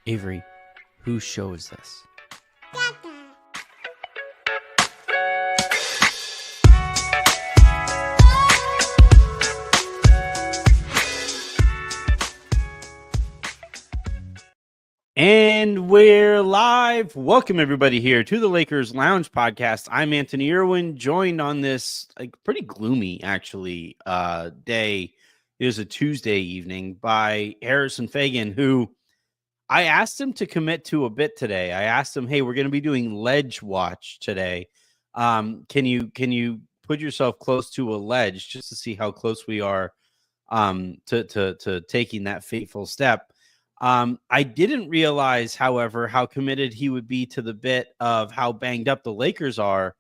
Avery, whose show is this? And we're live. Welcome everybody here to the Lakers Lounge podcast. I'm Anthony Irwin, joined on this pretty gloomy actually day. It is a Tuesday evening by Harrison Fagan, who I asked him to commit to a bit today. I asked him, "Hey, we're going to be doing ledge watch today. Can you put yourself close to a ledge just to see how close we are to taking that fateful step?" I didn't realize, however, how committed he would be to the bit of how banged up the Lakers are,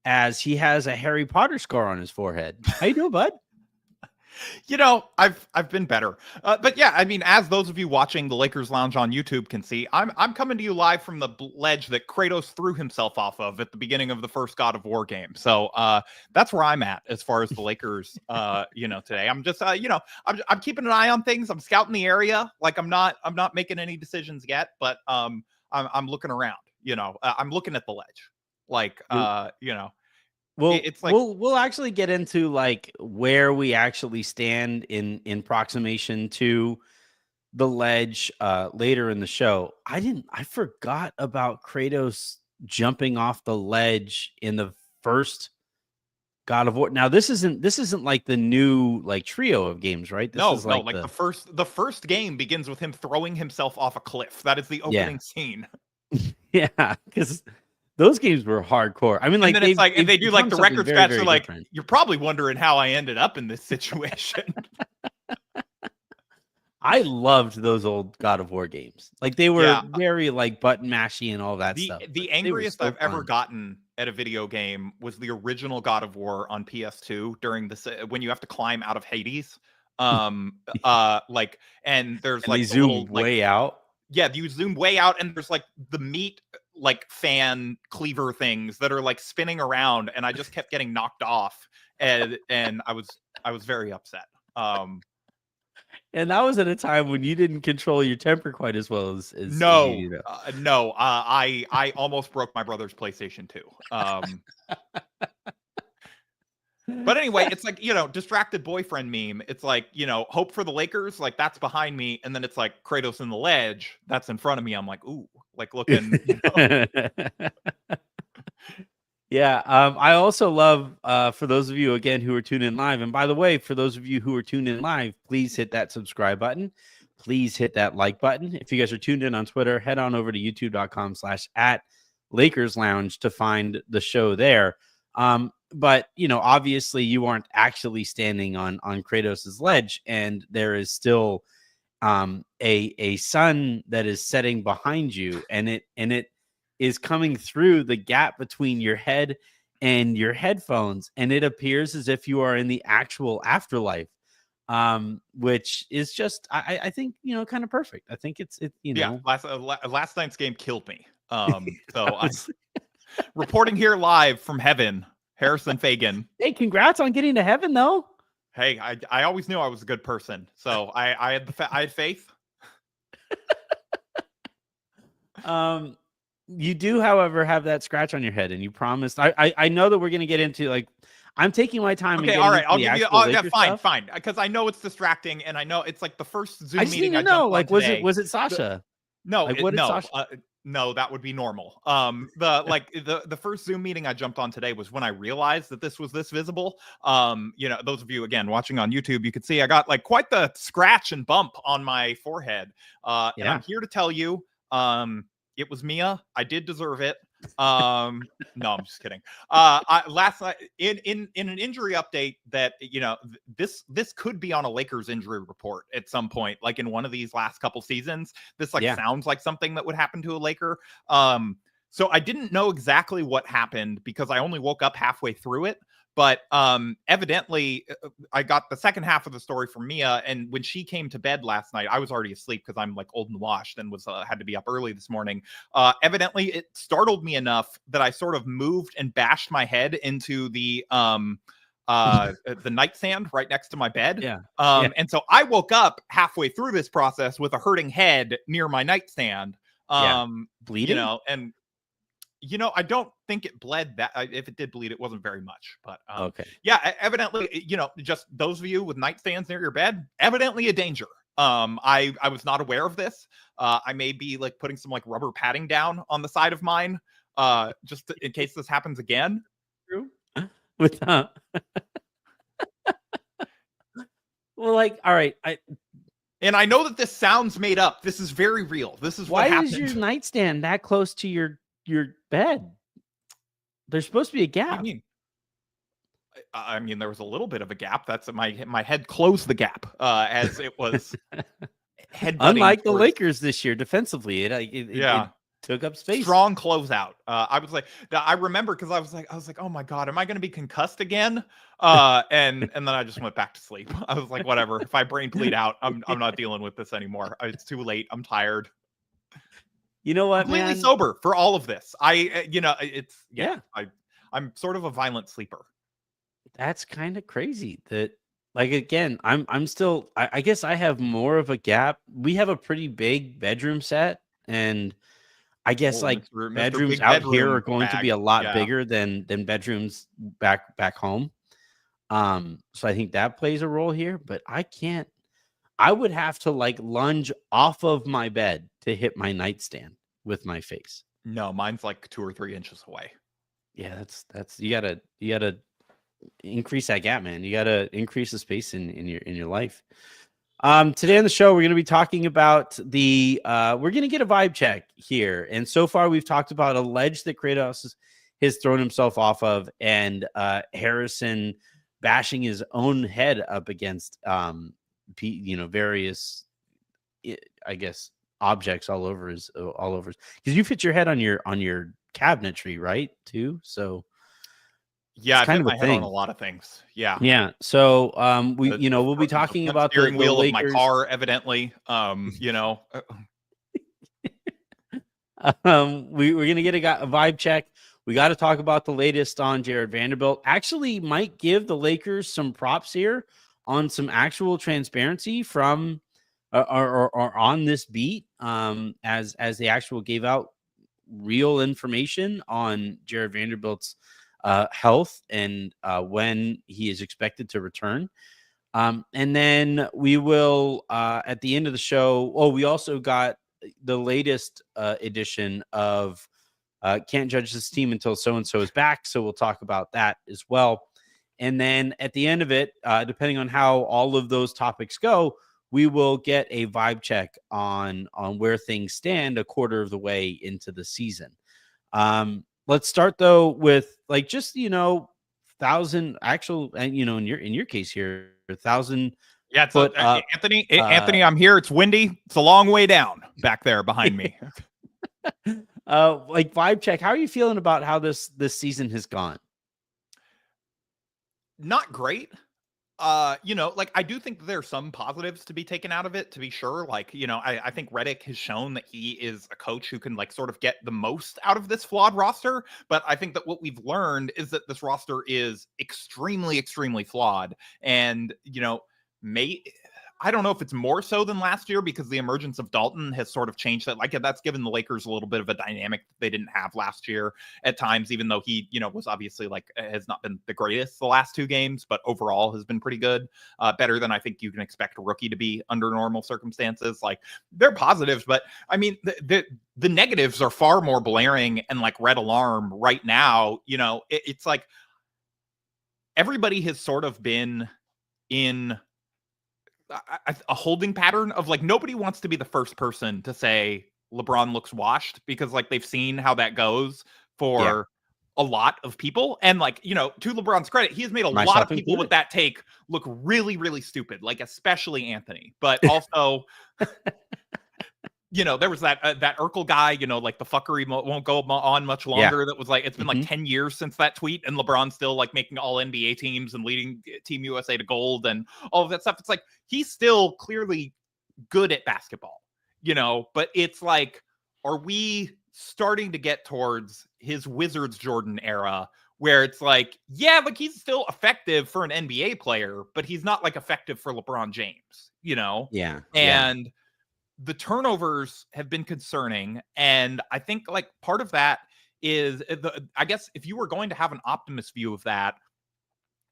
as he has a Harry Potter scar on his forehead. How you doing, bud? You know, I've been better, but yeah, I mean, as those of you watching the Lakers Lounge on YouTube can see, I'm coming to you live from the ledge that Kratos threw himself off of at the beginning of the first God of War game. So that's where I'm at as far as the Lakers. Today I'm just I'm keeping an eye on things. I'm scouting the area. Like I'm not making any decisions yet, but I'm looking around. I'm looking at the ledge. Well, It's like we'll actually get into like where we actually stand in proximation to the ledge later in the show. I forgot about Kratos jumping off the ledge in the first God of War. Now this isn't like the new like trio of games, right? This is like the first game begins with him throwing himself off a cliff. That is the opening scene. Yeah, because those games were hardcore. I mean, like, and then they do like the record scratch. They're like, different. You're probably wondering how I ended up in this situation. I loved those old God of War games. Like they were very like button mashy and all that stuff. The angriest I've ever gotten at a video game was the original God of War on PS2 during this when you have to climb out of Hades. And there's like they zoom way out. Yeah, you zoom way out, and there's like the meat like fan cleaver things that are like spinning around, and I just kept getting knocked off, and I was very upset. And that was at a time when you didn't control your temper quite as well as I almost broke my brother's PlayStation 2. But anyway, it's like, distracted boyfriend meme. It's like, hope for the Lakers, like that's behind me. And then it's like Kratos in the ledge, that's in front of me. I'm like, ooh, like looking. Yeah. I also love, for those of you, again, who are tuned in live. And by the way, for those of you who are tuned in live, please hit that subscribe button. Please hit that like button. If you guys are tuned in on Twitter, head on over to youtube.com/@Lakers Lounge to find the show there. But obviously you aren't actually standing on Kratos's ledge, and there is still a sun that is setting behind you, and it is coming through the gap between your head and your headphones, and it appears as if you are in the actual afterlife, which is just I think kind of perfect. I think it's last night's game killed me. So I'm reporting here live from heaven. Harrison Fagan. Hey, congrats on getting to heaven, though. Hey, I always knew I was a good person, so I had faith. You do, however, have that scratch on your head, and you promised. I know that we're going to get into like. I'm taking my time. Okay, all right. I'll give you. Fine, because I know it's distracting, and I know it's like the first Zoom meeting. I know, like, was it Sasha? No, that would be normal. The first Zoom meeting I jumped on today was when I realized that this was this visible. Those of you again watching on YouTube, you could see I got like quite the scratch and bump on my forehead. And I'm here to tell you, it was Mia. I did deserve it. No, I'm just kidding. Last night in an injury update that this could be on a Lakers injury report at some point, like in one of these last couple seasons. This sounds like something that would happen to a Laker. So I didn't know exactly what happened because I only woke up halfway through it. But evidently, I got the second half of the story from Mia, and when she came to bed last night, I was already asleep because I'm like old and washed and had to be up early this morning. Evidently, it startled me enough that I sort of moved and bashed my head into the the nightstand right next to my bed. Yeah. Yeah. And so I woke up halfway through this process with a hurting head near my nightstand. Yeah. You Bleeding? know, and I don't think it bled that. If it did bleed, it wasn't very much. But Okay. yeah, evidently, just those of you with nightstands near your bed, evidently a danger. I was not aware of this. I may be like putting some like rubber padding down on the side of mine, just in case this happens again. True. With well, like, all right. And I know that this sounds made up. This is very real. This is what Why happened. is your nightstand that close to your bed? There's supposed to be a What do you gap. mean? I mean, there was a little bit of a gap. That's my head closed the gap as it was headbutting. Unlike the Lakers this year, defensively, it took up space. Strong closeout. I was like, I remember because I was like, oh my god, am I going to be concussed again? And then I just went back to sleep. I was like, whatever. If I brain bleed out, I'm not dealing with this anymore. It's too late. I'm tired. You know what, Completely man? sober for all of this. I'm sort of a violent sleeper. That's kind of crazy that, like, again, I'm still, I guess I have more of a gap. We have a pretty big bedroom set, and I guess like Mr. bedrooms Big out here Bedroom are going to bag. be a lot Yeah. bigger than bedrooms back home. So I think that plays a role here, but I would have to like lunge off of my bed to hit my nightstand with my face. No, mine's like 2 or 3 inches away. Yeah, that's you gotta increase that gap, man. You gotta increase the space in your life. Today on the show, we're gonna be talking about we're gonna get a vibe check here. And so far, we've talked about a ledge that Kratos has thrown himself off of, and Harrison bashing his own head up against various, I guess, objects all over because you fit your head on your cabinetry, right? Too. So yeah, it's I kind hit of my a head on thing. a lot of things. Yeah. Yeah. So we'll be The talking front about the steering wheel Lakers. of my car, evidently. We're gonna get a vibe check. We got to talk about the latest on Jarred Vanderbilt. Actually, might give the Lakers some props here on some actual transparency from or on this beat, as they actually gave out real information on Jarred Vanderbilt's health and when he is expected to return. And then we will at the end of the show. Oh, we also got the latest edition of Can't Judge This Team Until So and So is Back. So we'll talk about that as well. And then at the end of it, depending on how all of those topics go, we will get a vibe check on where things stand a quarter of the way into the season. Let's start though with like just 1,000 actual, and in your case here, 1,000. Yeah, foot up. Anthony, I'm here. It's windy. It's a long way down back there behind me. Like vibe check. How are you feeling about how this season has gone? Not great. Like I do think there are some positives to be taken out of it, to be sure. Like, I think Redick has shown that he is a coach who can like sort of get the most out of this flawed roster. But I think that what we've learned is that this roster is extremely, extremely flawed. And, I don't know if it's more so than last year because the emergence of Dalton has sort of changed that. Like that's given the Lakers a little bit of a dynamic that they didn't have last year at times, even though he, was obviously like has not been the greatest the last 2 games, but overall has been pretty good. Better than I think you can expect a rookie to be under normal circumstances. Like they're positives, but I mean, the negatives are far more blaring and like red alarm right now. It's like everybody has sort of been in a holding pattern of like nobody wants to be the first person to say LeBron looks washed because like they've seen how that goes for a lot of people. And like, to LeBron's credit, he has made a lot of people with that take look really, really stupid, like especially Anthony, but also there was that Urkel guy, like the fuckery won't go on much longer. That was like, it's been like 10 years since that tweet and LeBron's still like making all NBA teams and leading Team USA to gold and all of that stuff. It's like, he's still clearly good at basketball, but it's like, are we starting to get towards his Wizards Jordan era where it's like, yeah, like he's still effective for an NBA player, but he's not like effective for LeBron James, you know? Yeah. Yeah. And the turnovers have been concerning. And I think like part of that is I guess if you were going to have an optimist view of that,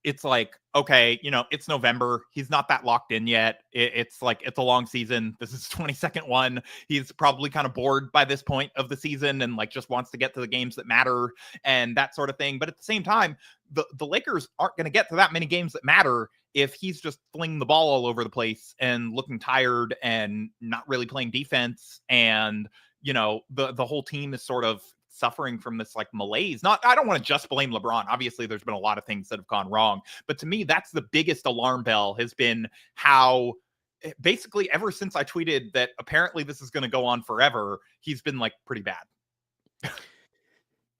it's like, okay, you know, it's November. He's not that locked in yet. It's like, it's a long season. This is 22nd one. He's probably kind of bored by this point of the season and like just wants to get to the games that matter and that sort of thing. But at the same time, the Lakers aren't going to get to that many games that matter if he's just flinging the ball all over the place and looking tired and not really playing defense. And, you know, the whole team is sort of suffering from this like malaise. Not, I don't want to just blame LeBron. Obviously, there's been a lot of things that have gone wrong, but to me, that's the biggest alarm bell has been how basically ever since I tweeted that apparently this is going to go on forever, he's been like pretty bad.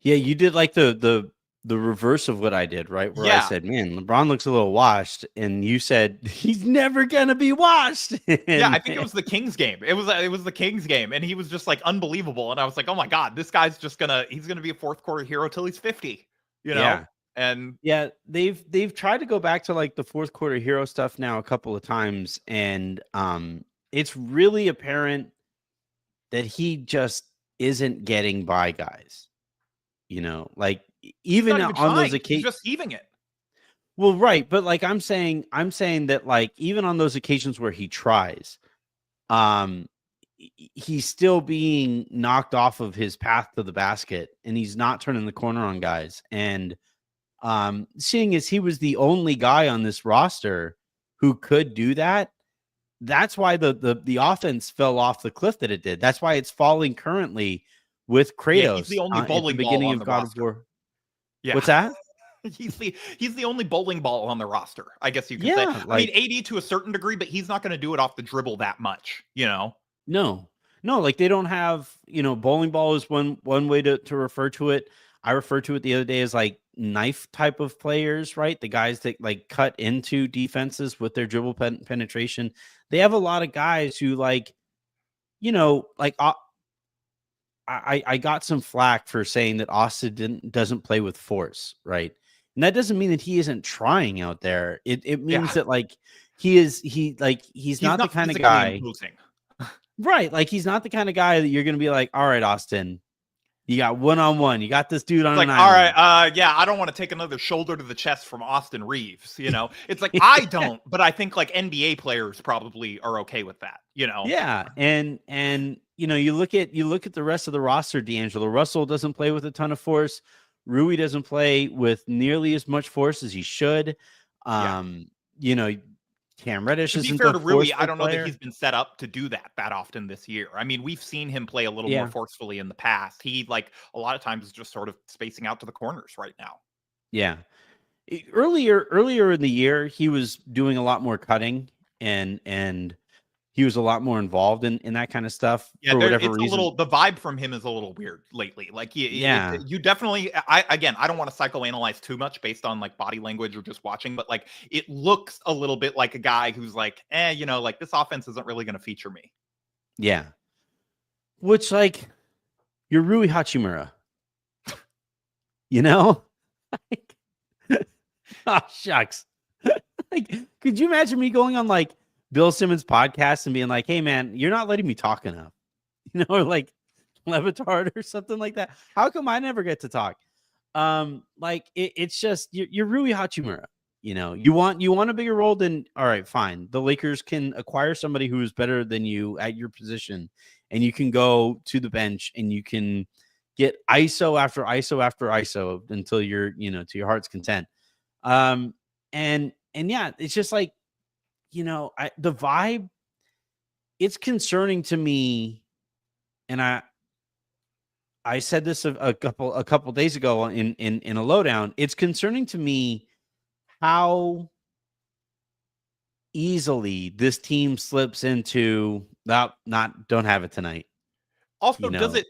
Yeah, you did like the reverse of what I did, right? Where I said, "Man, LeBron looks a little washed," and you said, "He's never gonna be washed." Yeah, I think it was the Kings game. It was the Kings game, and he was just like unbelievable. And I was like, "Oh my god, this guy's just he's gonna be a fourth quarter hero till he's 50." You know? Yeah. And Yeah, they've tried to go back to like the fourth quarter hero stuff now a couple of times, and it's really apparent that he just isn't getting by guys. You know, like he's even not even on those trying. He's occasions. just heaving it. Well, right, but like I'm saying that like even on those occasions where he tries, um, he's still being knocked off of his path to the basket, and he's not turning the corner on guys. And seeing as he was the only guy on this roster who could do that, that's why the offense fell off the cliff that it did. That's why it's falling currently with Kratos. Yeah, he's the only At the bowling ball beginning on of the God roster. of War. Yeah. What's that? he's the only bowling ball on the roster, I guess you could Yeah, say. like, I mean, AD to a certain degree, but he's not going to do it off the dribble that much, you know? no, like they don't have, bowling ball is one way to refer to it. I referred to it the other day as like knife type of players, right? The guys that like cut into defenses with their dribble penetration. They have a lot of guys who like, like I got some flack for saying that Austin doesn't play with force, right? And that doesn't mean that he isn't trying out there. It means Yeah. that like he's not the kind of guy imposing. right. Like he's not the kind of guy that you're gonna be like, all right, Austin, you got one-on-one, you got this dude on Like, an all island. right, yeah, I don't want to take another shoulder to the chest from Austin Reeves, you know? It's like, I don't, but I think like NBA players probably are okay with that, you know? Yeah. And you look at the rest of the roster, D'Angelo Russell doesn't play with a ton of force. Rui doesn't play with nearly as much force as he should. Yeah. Cam Reddish To be isn't fair a to Rui, I forceful don't know that player. he's been set up to do that often this year. I mean, we've seen him play a little more forcefully in the past. He, like, a lot of times is just sort of spacing out to the corners right now. Yeah. Earlier in the year, he was doing a lot more cutting and he was a lot more involved in that kind of stuff Yeah, for whatever it's a reason. little, the vibe from him is a little weird lately. Like, you definitely, I don't want to psychoanalyze too much based on like body language or just watching, but like, it looks a little bit like a guy who's like, like this offense isn't really going to feature me. Yeah. Which, like, you're Rui Hachimura. Like, oh, shucks. Like, could you imagine me going on like Bill Simmons' podcast and being like, hey, man, you're not letting me talk enough, or like Levitard or something like that? How come I never get to talk? Like it's just you're Rui Hachimura. You want a bigger role than, all right, fine. The Lakers can acquire somebody who is better than you at your position, and you can go to the bench and you can get ISO after ISO after ISO until you're, to your heart's content. And yeah, it's just like, the vibe, it's concerning to me. And I said this a couple days ago in a lowdown. It's concerning to me how easily this team slips into don't have it tonight. Also, does it?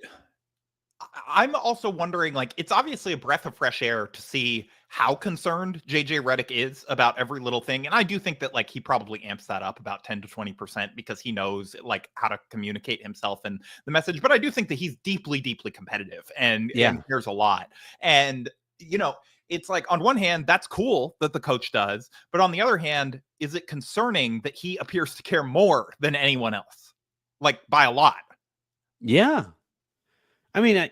I'm also wondering, like, it's obviously a breath of fresh air to see how concerned JJ Redick is about every little thing. And I do think that, like, he probably amps that up about 10 to 20% because he knows, like, how to communicate himself and the message. But I do think that he's deeply, deeply competitive and cares a lot. And, it's like, on one hand, that's cool that the coach does, but on the other hand, is it concerning that he appears to care more than anyone else, like by a lot? Yeah. I mean,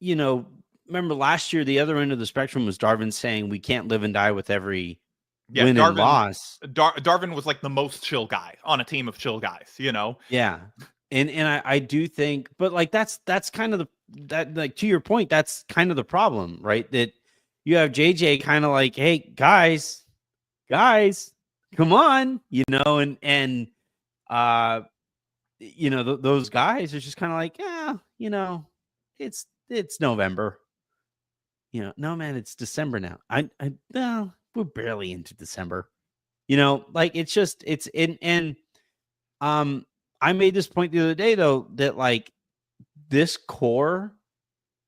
you know, remember last year, the other end of the spectrum was Darvin saying we can't live and die with every Yeah, win and loss. Darvin was like the most chill guy on a team of chill guys, you know? Yeah. And I do think, but like that's kind of like to your point, that's kind of the problem, right? That you have JJ kind of like, hey guys, come on, uh those guys are just kind of like, yeah, it's November. No man, it's December now. No, we're barely into December. Like it's just it's in and I made this point the other day though that like this core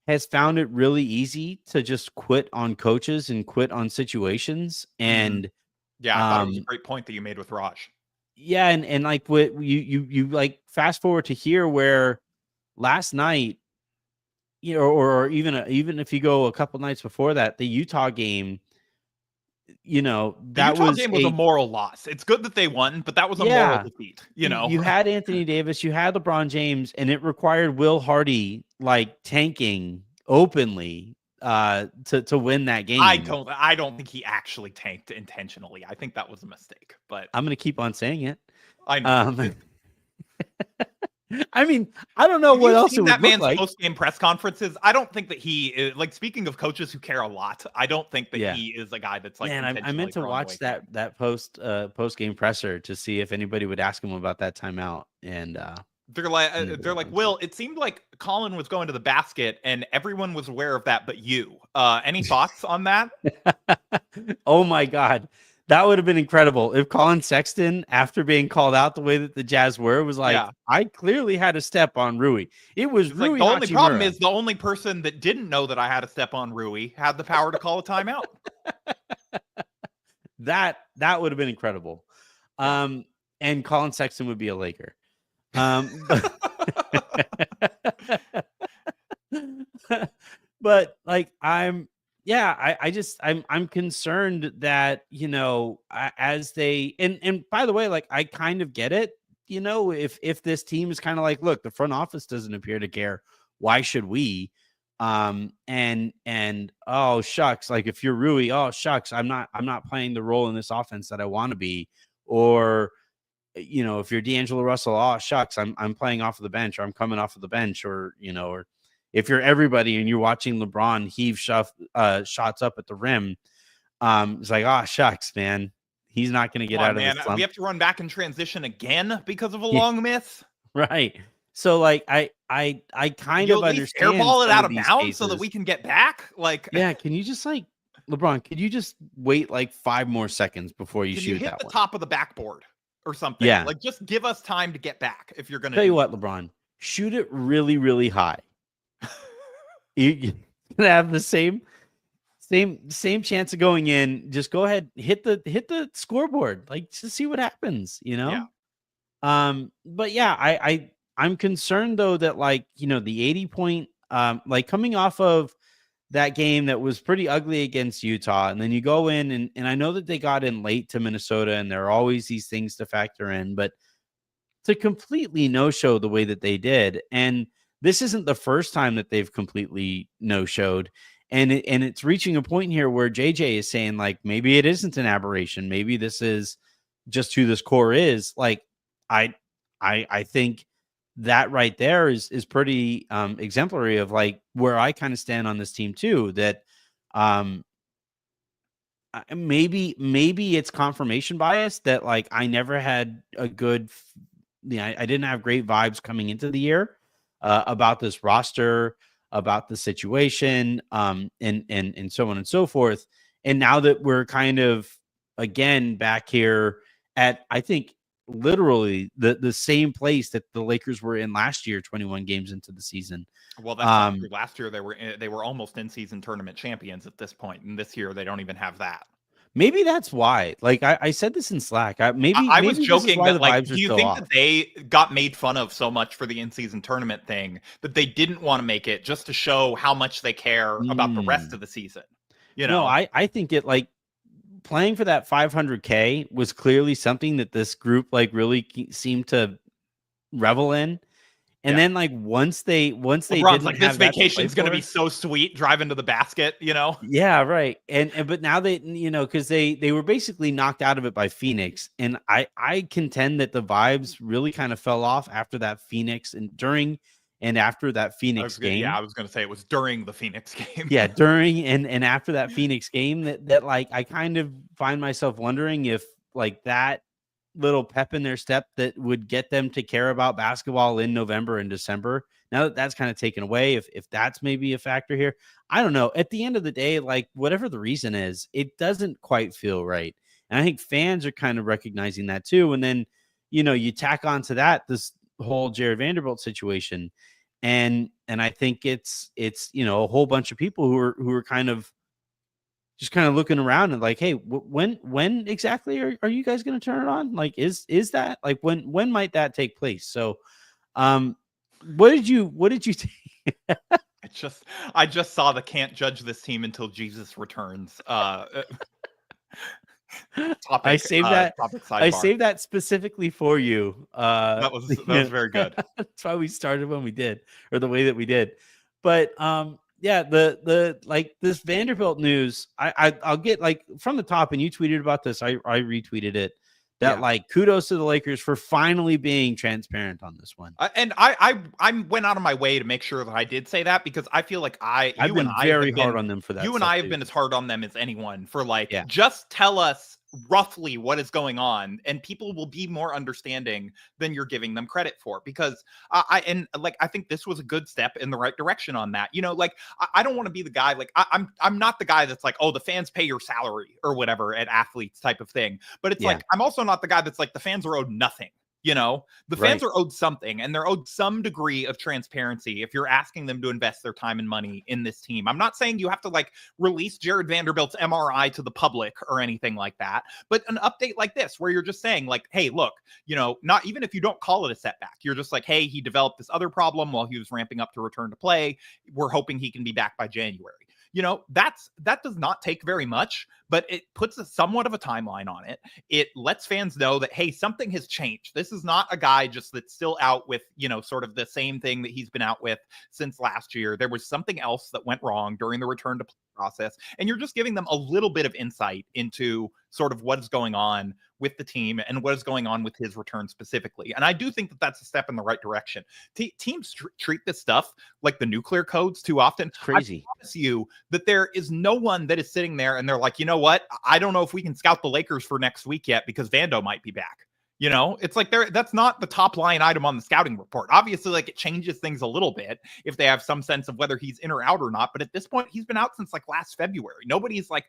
has found it really easy to just quit on coaches and quit on situations. And yeah, I thought it was a great point that you made with Raj. Yeah, and like what you like fast forward to here where last night, or even if you go a couple nights before that, the Utah game, The that Utah was game was a moral loss. It's good that they won, but that was a moral defeat, You had Anthony Davis, you had LeBron James, and it required Will Hardy like tanking openly to win that game. I don't think he actually tanked intentionally. I think that was a mistake, but I'm gonna keep on saying it. I know. I mean, I don't know what else it would that look man's like. Post-game press conferences. I don't think that he is, like, speaking of coaches who care a lot, I don't think that he is a guy that's like. Man, I meant to watch that post game presser to see if anybody would ask him about that timeout, and they're like, Will, it seemed like Colin was going to the basket and everyone was aware of that but you. Any thoughts on that? Oh my God. That would have been incredible if Colin Sexton, after being called out the way that the Jazz were, was like, I clearly had a step on Rui. It was Rui. Like, the only problem is the only person that didn't know that I had a step on Rui had the power to call a timeout. That would have been incredible. And Colin Sexton would be a Laker. But like I'm concerned that as they and by the way, like I kind of get it. If this team is kind of like, look, the front office doesn't appear to care, why should we? And oh shucks, like if you're Rui, oh shucks, I'm not playing the role in this offense that I want to be. Or if you're D'Angelo Russell, oh shucks, I'm playing off of the bench, or I'm coming off of the bench, or if you're everybody and you're watching LeBron heave shots up at the rim, it's like, oh shucks, man, he's not going to get out of the slump. We have to run back in transition again because of a long miss, right? So like I kind of understand, airball it out of bounds so that we can get back. Like, yeah, can you just like LeBron? Could you just wait like 5 more seconds before you shoot hit that the one? Top of the backboard or something? Yeah, like just give us time to get back if you're going to. Tell you what, LeBron, shoot it really, really high. You're gonna have the same chance of going in. Just go ahead, hit the scoreboard, like to see what happens. Yeah. But yeah, I'm concerned though that like the 80 point like coming off of that game that was pretty ugly against Utah, and then you go in and I know that they got in late to Minnesota, and there are always these things to factor in, but to completely no-show the way that they did, and this isn't the first time that they've completely no-showed. And it's reaching a point here where JJ is saying, like, maybe it isn't an aberration. Maybe this is just who this core is. Like, I think that right there is pretty exemplary of like where I kind of stand on this team too. That maybe it's confirmation bias that like I never had a good, I didn't have great vibes coming into the year. About this roster, about the situation, and so on and so forth. And now that we're kind of again back here at, I think, literally the same place that the Lakers were in last year, 21 games into the season. Well, that's not true. Last year they were almost in-season tournament champions at this point, and this year they don't even have that. Maybe that's why. Like I said this in Slack. I was joking that like, do you think that they got made fun of so much for the in-season tournament thing that they didn't want to make it just to show how much they care about the rest of the season? You No, know, I think it like playing for that 500K was clearly something that this group like really seemed to revel in. And yeah. then like once they LeBron's didn't like, this have that to play vacation's gonna be for, so sweet driving to the basket. You know, yeah, right. And but now they, because they were basically knocked out of it by Phoenix, and I contend that the vibes really kind of fell off after that Phoenix and during and after that Phoenix yeah, game. I was gonna say it was during the Phoenix game. Yeah, during and after that Phoenix game, that like I kind of find myself wondering if like that little pep in their step that would get them to care about basketball in November and December. Now that that's kind of taken away, if that's maybe a factor here, I don't know. At the end of the day, like whatever the reason is, it doesn't quite feel right. And I think fans are kind of recognizing that too. And then, you tack onto that this whole Jarred Vanderbilt situation. And I think it's a whole bunch of people who are kind of just kind of looking around and like, hey, when exactly are you guys going to turn it on? Like, is that like when might that take place? So, what did you think? I just saw the can't judge this team until Jesus returns. I Topic saved that. topic I sidebar. saved that specifically for you. That was very good. That's why we started when we did, or the way that we did. But yeah, the like this Vanderbilt news, I'll get like from the top, and you tweeted about this. I retweeted it. That Yeah. like kudos to the Lakers for finally being transparent on this one. And I went out of my way to make sure that I did say that because I feel like I've been very hard on them for that you and stuff I have too. been as hard on them as anyone for like Yeah. just tell us roughly what is going on and people will be more understanding than you're giving them credit for because I think this was a good step in the right direction on that. You know, like I don't want to be the guy like I'm not the guy that's like, oh, the fans pay your salary or whatever at athletes type of thing. But it's Yeah. like I'm also not the guy that's like the fans are owed nothing. You know, the fans Right. are owed something and they're owed some degree of transparency if you're asking them to invest their time and money in this team. I'm not saying you have to like release Jarred Vanderbilt's MRI to the public or anything like that, but an update like this where you're just saying like, hey, look, not even if you don't call it a setback, you're just like, hey, he developed this other problem while he was ramping up to return to play. We're hoping he can be back by January. That does not take very much, but it puts somewhat of a timeline on it. It lets fans know that, hey, something has changed. This is not a guy just that's still out with, sort of the same thing that he's been out with since last year. There was something else that went wrong during the return to play process. And you're just giving them a little bit of insight into sort of what is going on with the team and what is going on with his return specifically. And I do think that that's a step in the right direction. Teams treat this stuff like the nuclear codes too often. It's crazy. I promise you that there is no one that is sitting there and they're like, you know what? I don't know if we can scout the Lakers for next week yet because Vando might be back. It's like that's not the top line item on the scouting report. Obviously, like it changes things a little bit if they have some sense of whether he's in or out or not. But at this point, he's been out since like last February. Nobody's like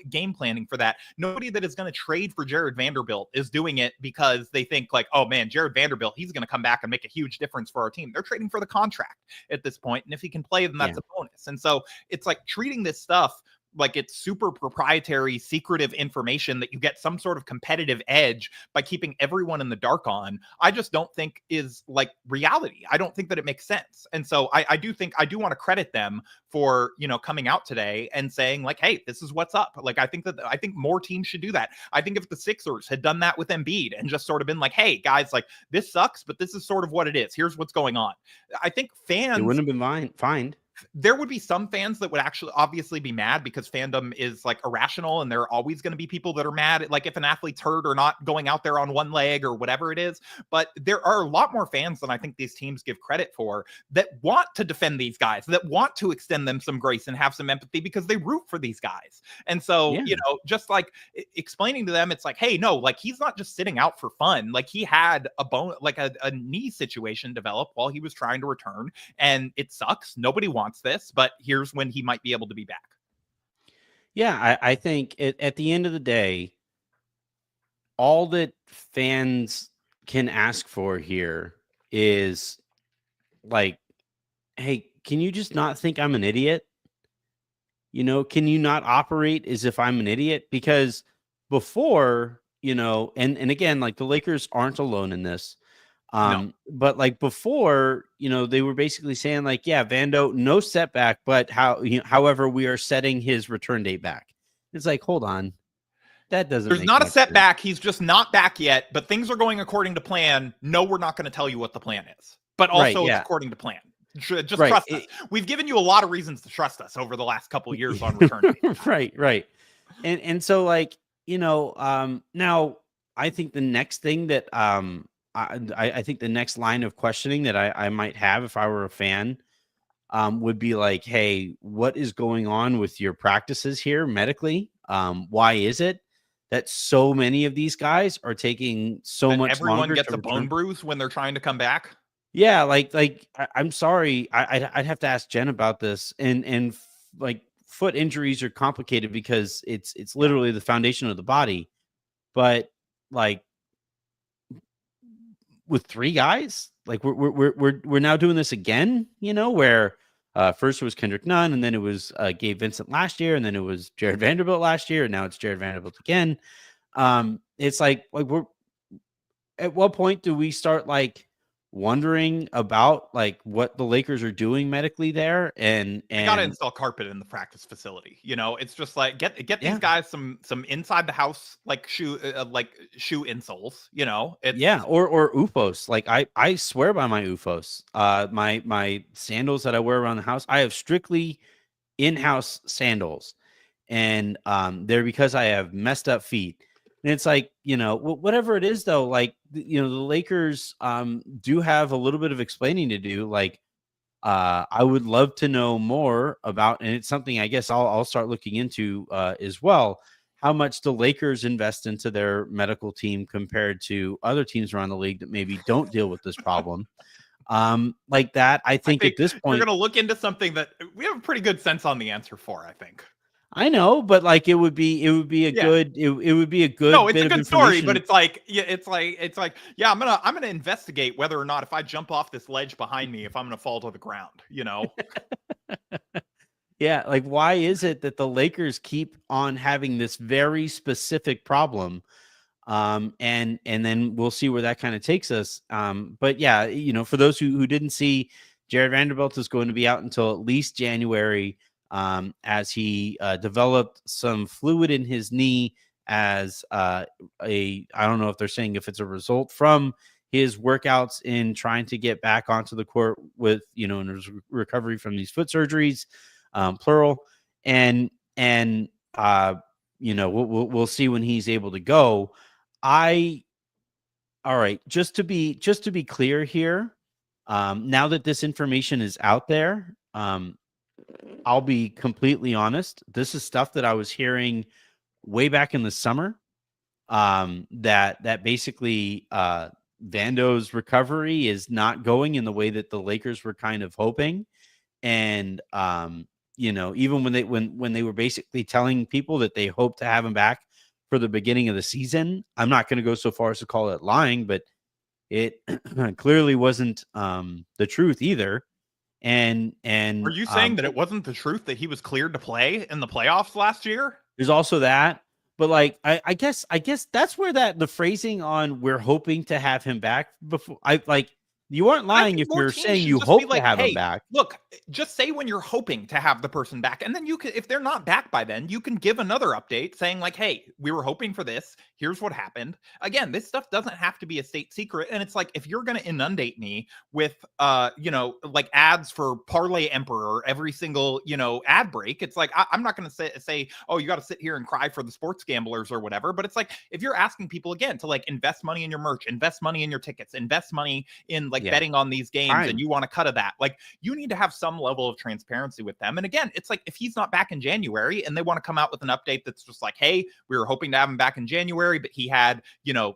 game planning for that. Nobody that is going to trade for Jarred Vanderbilt is doing it because they think like, oh man, Jarred Vanderbilt, he's going to come back and make a huge difference for our team. They're trading for the contract at this point, and if he can play, then that's a bonus. And so it's like treating this stuff like it's super proprietary, secretive information that you get some sort of competitive edge by keeping everyone in the dark on, I just don't think is like reality. I don't think that it makes sense. And so I do want to credit them for, coming out today and saying like, hey, this is what's up. Like, I think more teams should do that. I think if the Sixers had done that with Embiid and just sort of been like, hey guys, like this sucks, but this is sort of what it is. Here's what's going on. I think fans, It wouldn't have been fined. There would be some fans that would actually obviously be mad because fandom is like irrational and there are always going to be people that are mad at like if an athlete's hurt or not going out there on one leg or whatever it is. But there are a lot more fans than I think these teams give credit for that want to defend these guys, that want to extend them some grace and have some empathy because they root for these guys. And so, just like explaining to them, it's like, hey, no, like he's not just sitting out for fun. Like he had a knee situation develop while he was trying to return and it sucks. Nobody wants this, but here's when he might be able to be back. Yeah, I think at the end of the day, all that fans can ask for here is like, hey, can you just not think I'm an idiot? Can you not operate as if I'm an idiot? Because before, and again, like the Lakers aren't alone in this. No. But like before, they were basically saying like, yeah, Vando, no setback, but however, we are setting his return date back. It's like, hold on, that doesn't There's make not a much sense. setback. He's just not back yet, but things are going according to plan. No, we're not going to tell you what the plan is, but Right, also it's yeah. according to plan. Just Right. trust us. We've given you a lot of reasons to trust us over the last couple of years on return dates. Right. And so like, now I think the next thing that I think the next line of questioning that I might have if I were a fan would be like, hey, what is going on with your practices here medically? Why is it that so many of these guys are taking so That much everyone longer gets to a bone return? bruise when they're trying to come back. Yeah, I'm sorry, I'd have to ask Jen about this, and like foot injuries are complicated because it's Yeah. literally the foundation of the body, but like with three guys, like we're now doing this again, where first it was Kendrick Nunn, and then it was Gabe Vincent last year, and then it was Jarred Vanderbilt last year, and now it's Jarred Vanderbilt again. It's like we're at what point do we start like wondering about like what the Lakers are doing medically there? And They got to install carpet in the practice facility. It's just like get these yeah, guys some inside the house like shoe insoles. It's yeah, or UFOs. Like I swear by my UFOs. My sandals that I wear around the house, I have strictly in-house sandals, and they're because I have messed up feet. And it's like, whatever it is though, like the Lakers do have a little bit of explaining to do. Like I would love to know more about, and it's something I guess I'll start looking into as well, how much the Lakers invest into their medical team compared to other teams around the league that maybe don't deal with this problem. Like that, I I think think at this you're point, going to look into something that we have a pretty good sense on the answer for, I think. I know, but like it would be a Yeah. good it would be a No, good it's bit a of good story, but information. it's like, yeah, yeah, I'm gonna investigate whether or not if I jump off this ledge behind me, if I'm gonna fall to the ground. Yeah, like why is it that the Lakers keep on having this very specific problem? And then we'll see where that kind of takes us. But yeah, for those who didn't see, Jarred Vanderbilt is going to be out until at least January, as he developed some fluid in his knee as I don't know if they're saying if it's a result from his workouts in trying to get back onto the court with in his recovery from these foot surgeries, plural, and we'll see when he's able to go. I All right, just to be clear here, now that this information is out there, I'll be completely honest. This is stuff that I was hearing way back in the summer. That basically Vando's recovery is not going in the way that the Lakers were kind of hoping, and even when they were basically telling people that they hope to have him back for the beginning of the season, I'm not going to go so far as to call it lying, but it clearly wasn't the truth either. Are And you saying that it wasn't the truth that he was cleared to play in the playoffs last year? there's also that. But like I guess that's where the phrasing on we're hoping to have him back before, I like, you aren't I lying think if more you're teams saying should you just be hope to like, have him hey, back. look, just say when you're hoping to have the person back. And then you can, if they're not back by then, you can give another update saying, like, hey, we were hoping for this. Here's what happened. Again, this stuff doesn't have to be a state secret. And it's like, if you're going to inundate me with, like ads for Parlay Emperor every single, ad break, it's like, I'm not going to say, oh, you got to sit here and cry for the sports gamblers or whatever. But it's like, if you're asking people again to like invest money in your merch, invest money in your tickets, invest money in like Yeah. betting on these games, and Time. you want a cut of that, like you need to have some level of transparency with them. And again, it's like if he's not back in January and they want to come out with an update that's just like, hey, we were hoping to have him back in January, but he had,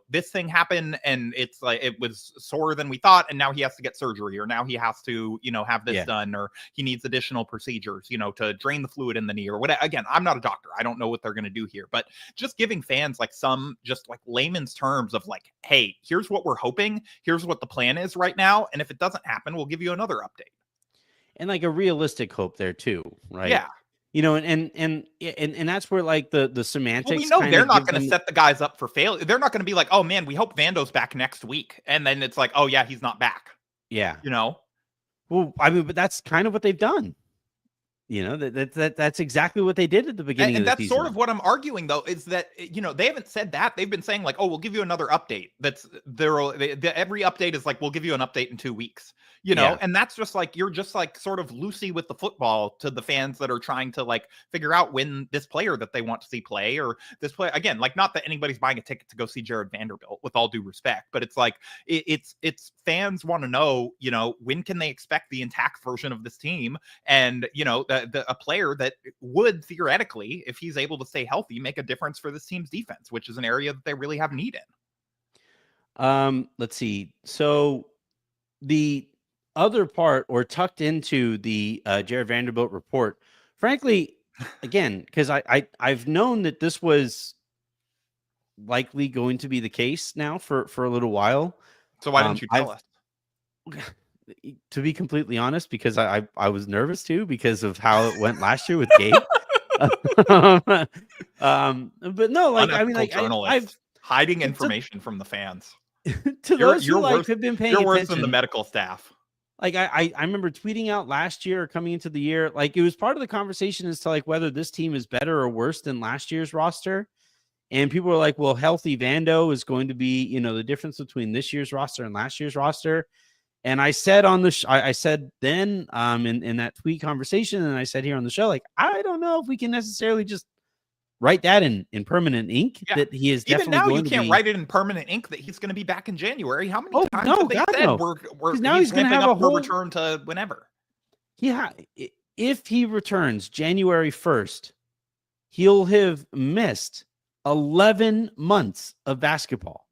this thing happen and it's like it was sorer than we thought, and now he has to get surgery, or now he has to, have this done, or he needs additional procedures, to drain the fluid in the knee or whatever. Again, I'm not a doctor. I don't know what they're going to do here, but just giving fans like some just like layman's terms of like, hey, here's what we're hoping, here's what the plan is right now, and if it doesn't happen, we'll give you another update. And like a realistic hope there too, right? Yeah. And that's where like the Well, we semantics know kind they're of not give going to them. set the guys up for failure. They're not going to be like, oh man, we hope Vando's back next week, and then it's like, oh yeah, he's not back. Yeah. You know. Well, I mean, but that's kind of what they've done. That's exactly what they did at the beginning of And the that's sort season. of what I'm arguing, though, is that they haven't said that. They've been saying like, "Oh, we'll give you another update." That's every update is like, "We'll give you an update in 2 weeks." Yeah. And that's just like you're just like sort of loosey with the football to the fans that are trying to like figure out when this player that they want to see play or this player again. Like, not that anybody's buying a ticket to go see Jarred Vanderbilt, with all due respect, but it's like it's fans want to know, when can they expect the intact version of this team, and a player that would theoretically, if he's able to stay healthy, make a difference for this team's defense, which is an area that they really have need in. Let's see. So the other part, or tucked into the Jarred Vanderbilt report, frankly, again, because I've known that this was likely going to be the case now for a little while. So why didn't you tell I've us? To be completely honest, because I was nervous too because of how it went last year with Gabe. um, but no, like I mean, Unethical like I've journalist hiding to information from the fans. to You're those who you're like worse. have been paying You're worse than the attention. medical staff. Like I remember tweeting out last year or coming into the year, like it was part of the conversation as to like whether this team is better or worse than last year's roster. And people were like, well, healthy Vando is going to be, the difference between this year's roster and last year's roster. And I said on the I said then in that tweet conversation, and I said here on the show, like, I don't know if we can necessarily just write that in permanent ink Yeah. that he is Even definitely now, you going to can't be. write it in permanent ink that he's going to be back in January. How many Oh times no, have they God said no. we're Because now he's he's going to ramping have a up for whole. return to whenever? Yeah, if he returns January 1st, he'll have missed 11 months of basketball.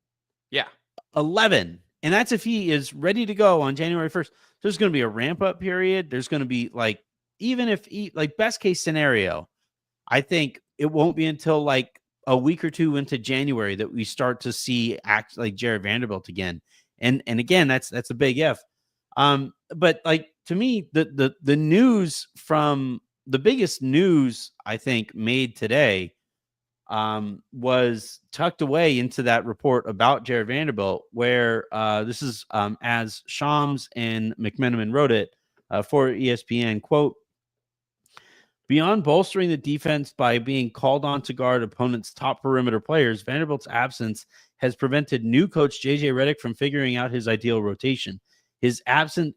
Yeah. 11. And that's if he is ready to go on January 1st. There's going to be a ramp up period. There's going to be like, even if like best case scenario, I think it won't be until like a week or two into January that we start to see act like Jarred Vanderbilt again. And again, that's a big if. But like to me, the news from the biggest news I think made today was tucked away into that report about Jarred Vanderbilt, where this is as Shams and McMenamin wrote it for ESPN, quote, beyond bolstering the defense by being called on to guard opponents' top perimeter players, Vanderbilt's absence has prevented new coach JJ Redick from figuring out his ideal rotation. His absence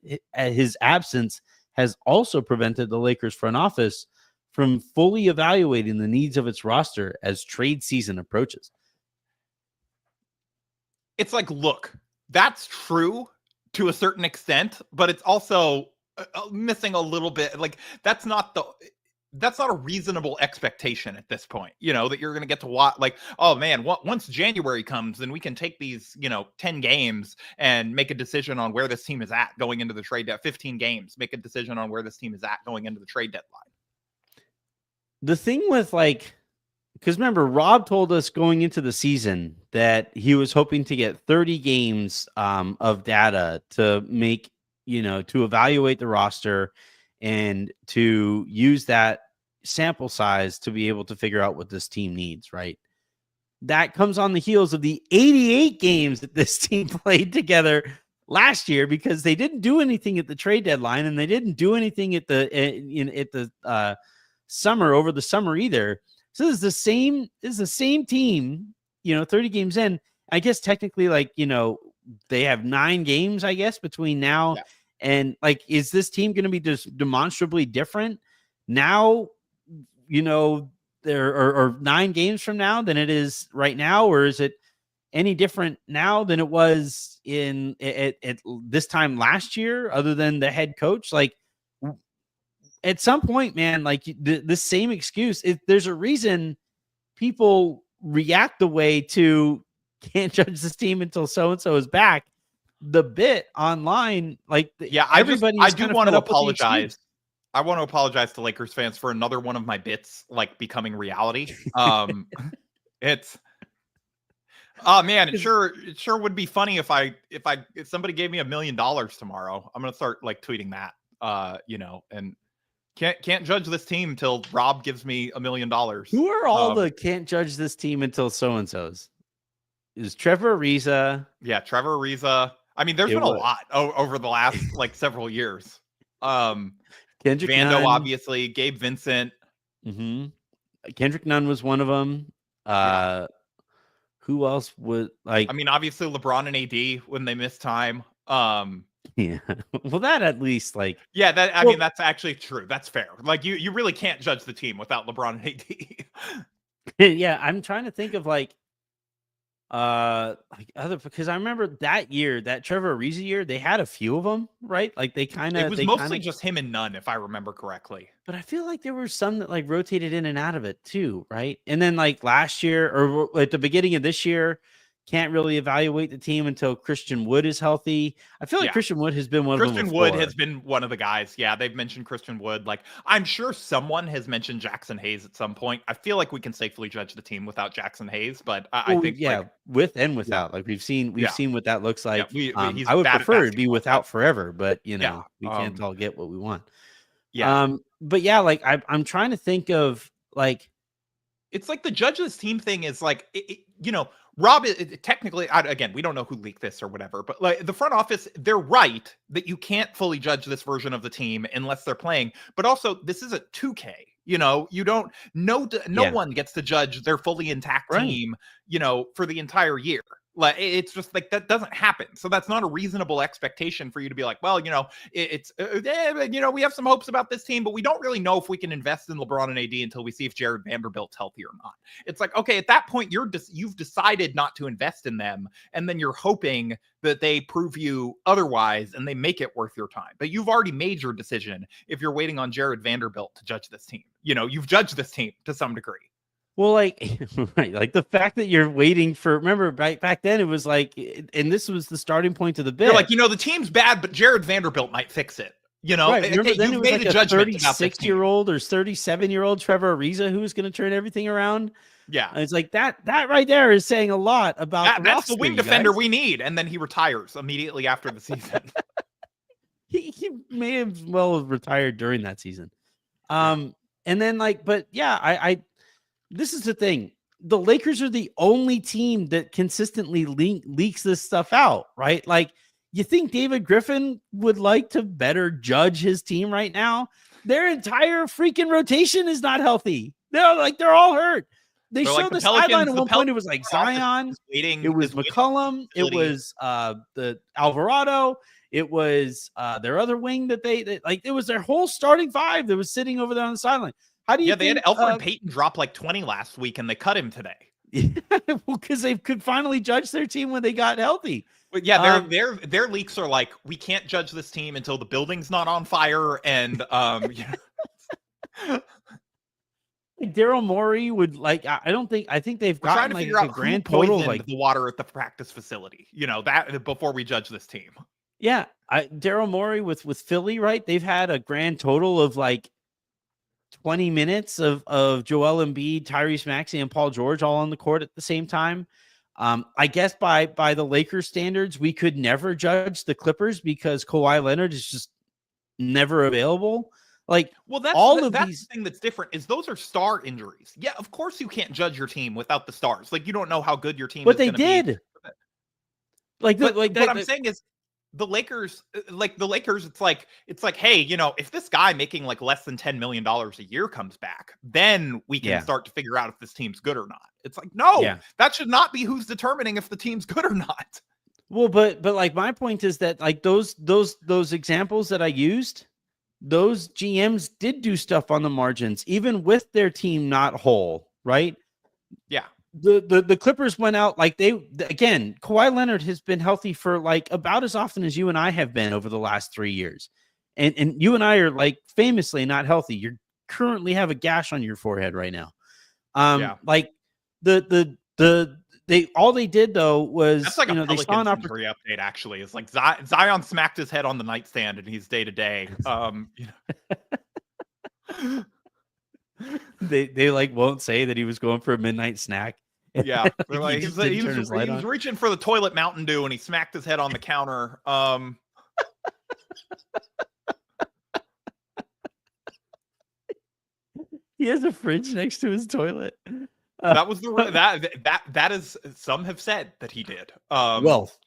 has also prevented the Lakers front office from fully evaluating the needs of its roster as trade season approaches. It's like, look, that's true to a certain extent, but it's also missing a little bit. Like, that's not a reasonable expectation at this point, that you're going to get to watch like, oh man, once January comes, then we can take these, 10 games and make a decision on where this team is at going into the trade deadline. 15 games, make a decision on where this team is at going into the trade deadline. The thing with like, because remember, Rob told us going into the season that he was hoping to get 30 games of data to make, to evaluate the roster and to use that sample size to be able to figure out what this team needs, right? That comes on the heels of the 88 games that this team played together last year, because they didn't do anything at the trade deadline and they didn't do anything at the summer over the summer either. So this is the same team, 30 games in. I guess technically, like, they have 9 games, I guess, between now and like, is this team going to be just demonstrably different now, there or 9 games from now than it is right now? Or is it any different now than it was at this time last year, other than the head coach? Like, at some point, man, like the same excuse. There's a reason people react the way to can't judge this team until so-and-so is back. The bit online, like everybody I is do kind of want fed to up with the apologize. excuse. I want to apologize to Lakers fans for another one of my bits like becoming reality. It's oh man, it sure would be funny if somebody gave me $1 million tomorrow. I'm gonna start like tweeting that, and Can't judge this team till Rob gives me $1 million. Who are all the can't judge this team until so-and-so's? Is Trevor Ariza? Yeah, Trevor Ariza. I mean, there's been a lot over the last like several years. Kendrick Vando, Nunn. obviously, Gabe Vincent. Kendrick Nunn was one of them. Who else would like? I mean, obviously LeBron and AD when they miss time. Yeah. Well, that at least like. Yeah, that I mean that's actually true. That's fair. Like you really can't judge the team without LeBron and AD. Yeah, I'm trying to think of like other, because I remember that year, that Trevor Ariza year, they had a few of them, right? Like it was mostly just him and Nunn, if I remember correctly. But I feel like there were some that like rotated in and out of it too, right? And then like last year or at the beginning of this year, can't really evaluate the team until Christian Wood is healthy. I feel like Christian Wood has been one of them. Christian Wood has been one of the guys. Yeah, they've mentioned Christian Wood. Like, I'm sure someone has mentioned Jackson Hayes at some point. I feel like we can safely judge the team without Jackson Hayes, but I think with and without. Like we've seen what that looks like. I would prefer it to be without forever, but we can't all get what we want. Yeah. But yeah, like I'm trying to think of like, it's like the judge of this team thing is like, Rob, technically, again, we don't know who leaked this or whatever, but like the front office, they're right that you can't fully judge this version of the team unless they're playing. But also, this is a 2K. You don't. No one gets to judge their fully intact team. For the entire year. Like it's just like that doesn't happen. So that's not a reasonable expectation for you to be like, well, we have some hopes about this team, but we don't really know if we can invest in LeBron and AD until we see if Jarred Vanderbilt's healthy or not. It's like, okay, at that point, you've decided not to invest in them, and then you're hoping that they prove you otherwise and they make it worth your time. But you've already made your decision if you're waiting on Jarred Vanderbilt to judge this team. You've judged this team to some degree. Well, like, right, like the fact that you're waiting for, remember back then it was like, and this was the starting point of the bid. You're like, the team's bad, but Jarred Vanderbilt might fix it. Right. Remember, then it was like a 36-year-old or 37-year-old Trevor Ariza who was going to turn everything around. Yeah. And it's like that right there is saying a lot about that's the wing defender we need. And then he retires immediately after the season. he may have well retired during that season. And then like, but yeah, this is the thing. The Lakers are the only team that consistently leaks this stuff out, right? Like, you think David Griffin would like to better judge his team right now? Their entire freaking rotation is not healthy. They're all hurt. They showed the sideline at one point. It was like Zion. It was McCollum. It was the Alvarado. It was their other wing that they like. It was their whole starting five that was sitting over there on the sideline. How do you they had Elfrid Payton drop like 20 last week and they cut him today. Well, because they could finally judge their team when they got healthy. But yeah, their leaks are like, we can't judge this team until the building's not on fire. And Daryl Morey would like, I think they've gotten like a grand total like the water at the practice facility, that before we judge this team. Yeah. Daryl Morey with Philly, right? They've had a grand total of like 20 minutes of Joel Embiid, Tyrese Maxey, and Paul George all on the court at the same time. I guess by the Lakers standards, we could never judge the Clippers because Kawhi Leonard is just never available. Like, well, that's the thing that's different is those are star injuries. Yeah, of course you can't judge your team without the stars. Like, you don't know how good your team is going to be. But they did. What I'm saying is, the Lakers, it's like, hey, if this guy making like less than $10 million a year comes back, then we can start to figure out if this team's good or not. It's like, no, that should not be who's determining if the team's good or not. Well, but like my point is that like those examples that I used, those GMs did do stuff on the margins, even with their team not whole, right? Yeah. The Clippers went out like Kawhi Leonard has been healthy for like about as often as you and I have been over the last 3 years. And you and I are like famously not healthy. You currently have a gash on your forehead right now. Like all they did though was that's like a Pelicans injury update. Actually, it's like Zion smacked his head on the nightstand and he's day to day. They like won't say that he was going for a midnight snack. Yeah, like, he was reaching for the toilet Mountain Dew and he smacked his head on the counter. He has a fridge next to his toilet. That was that is, some have said that he did. Wealth.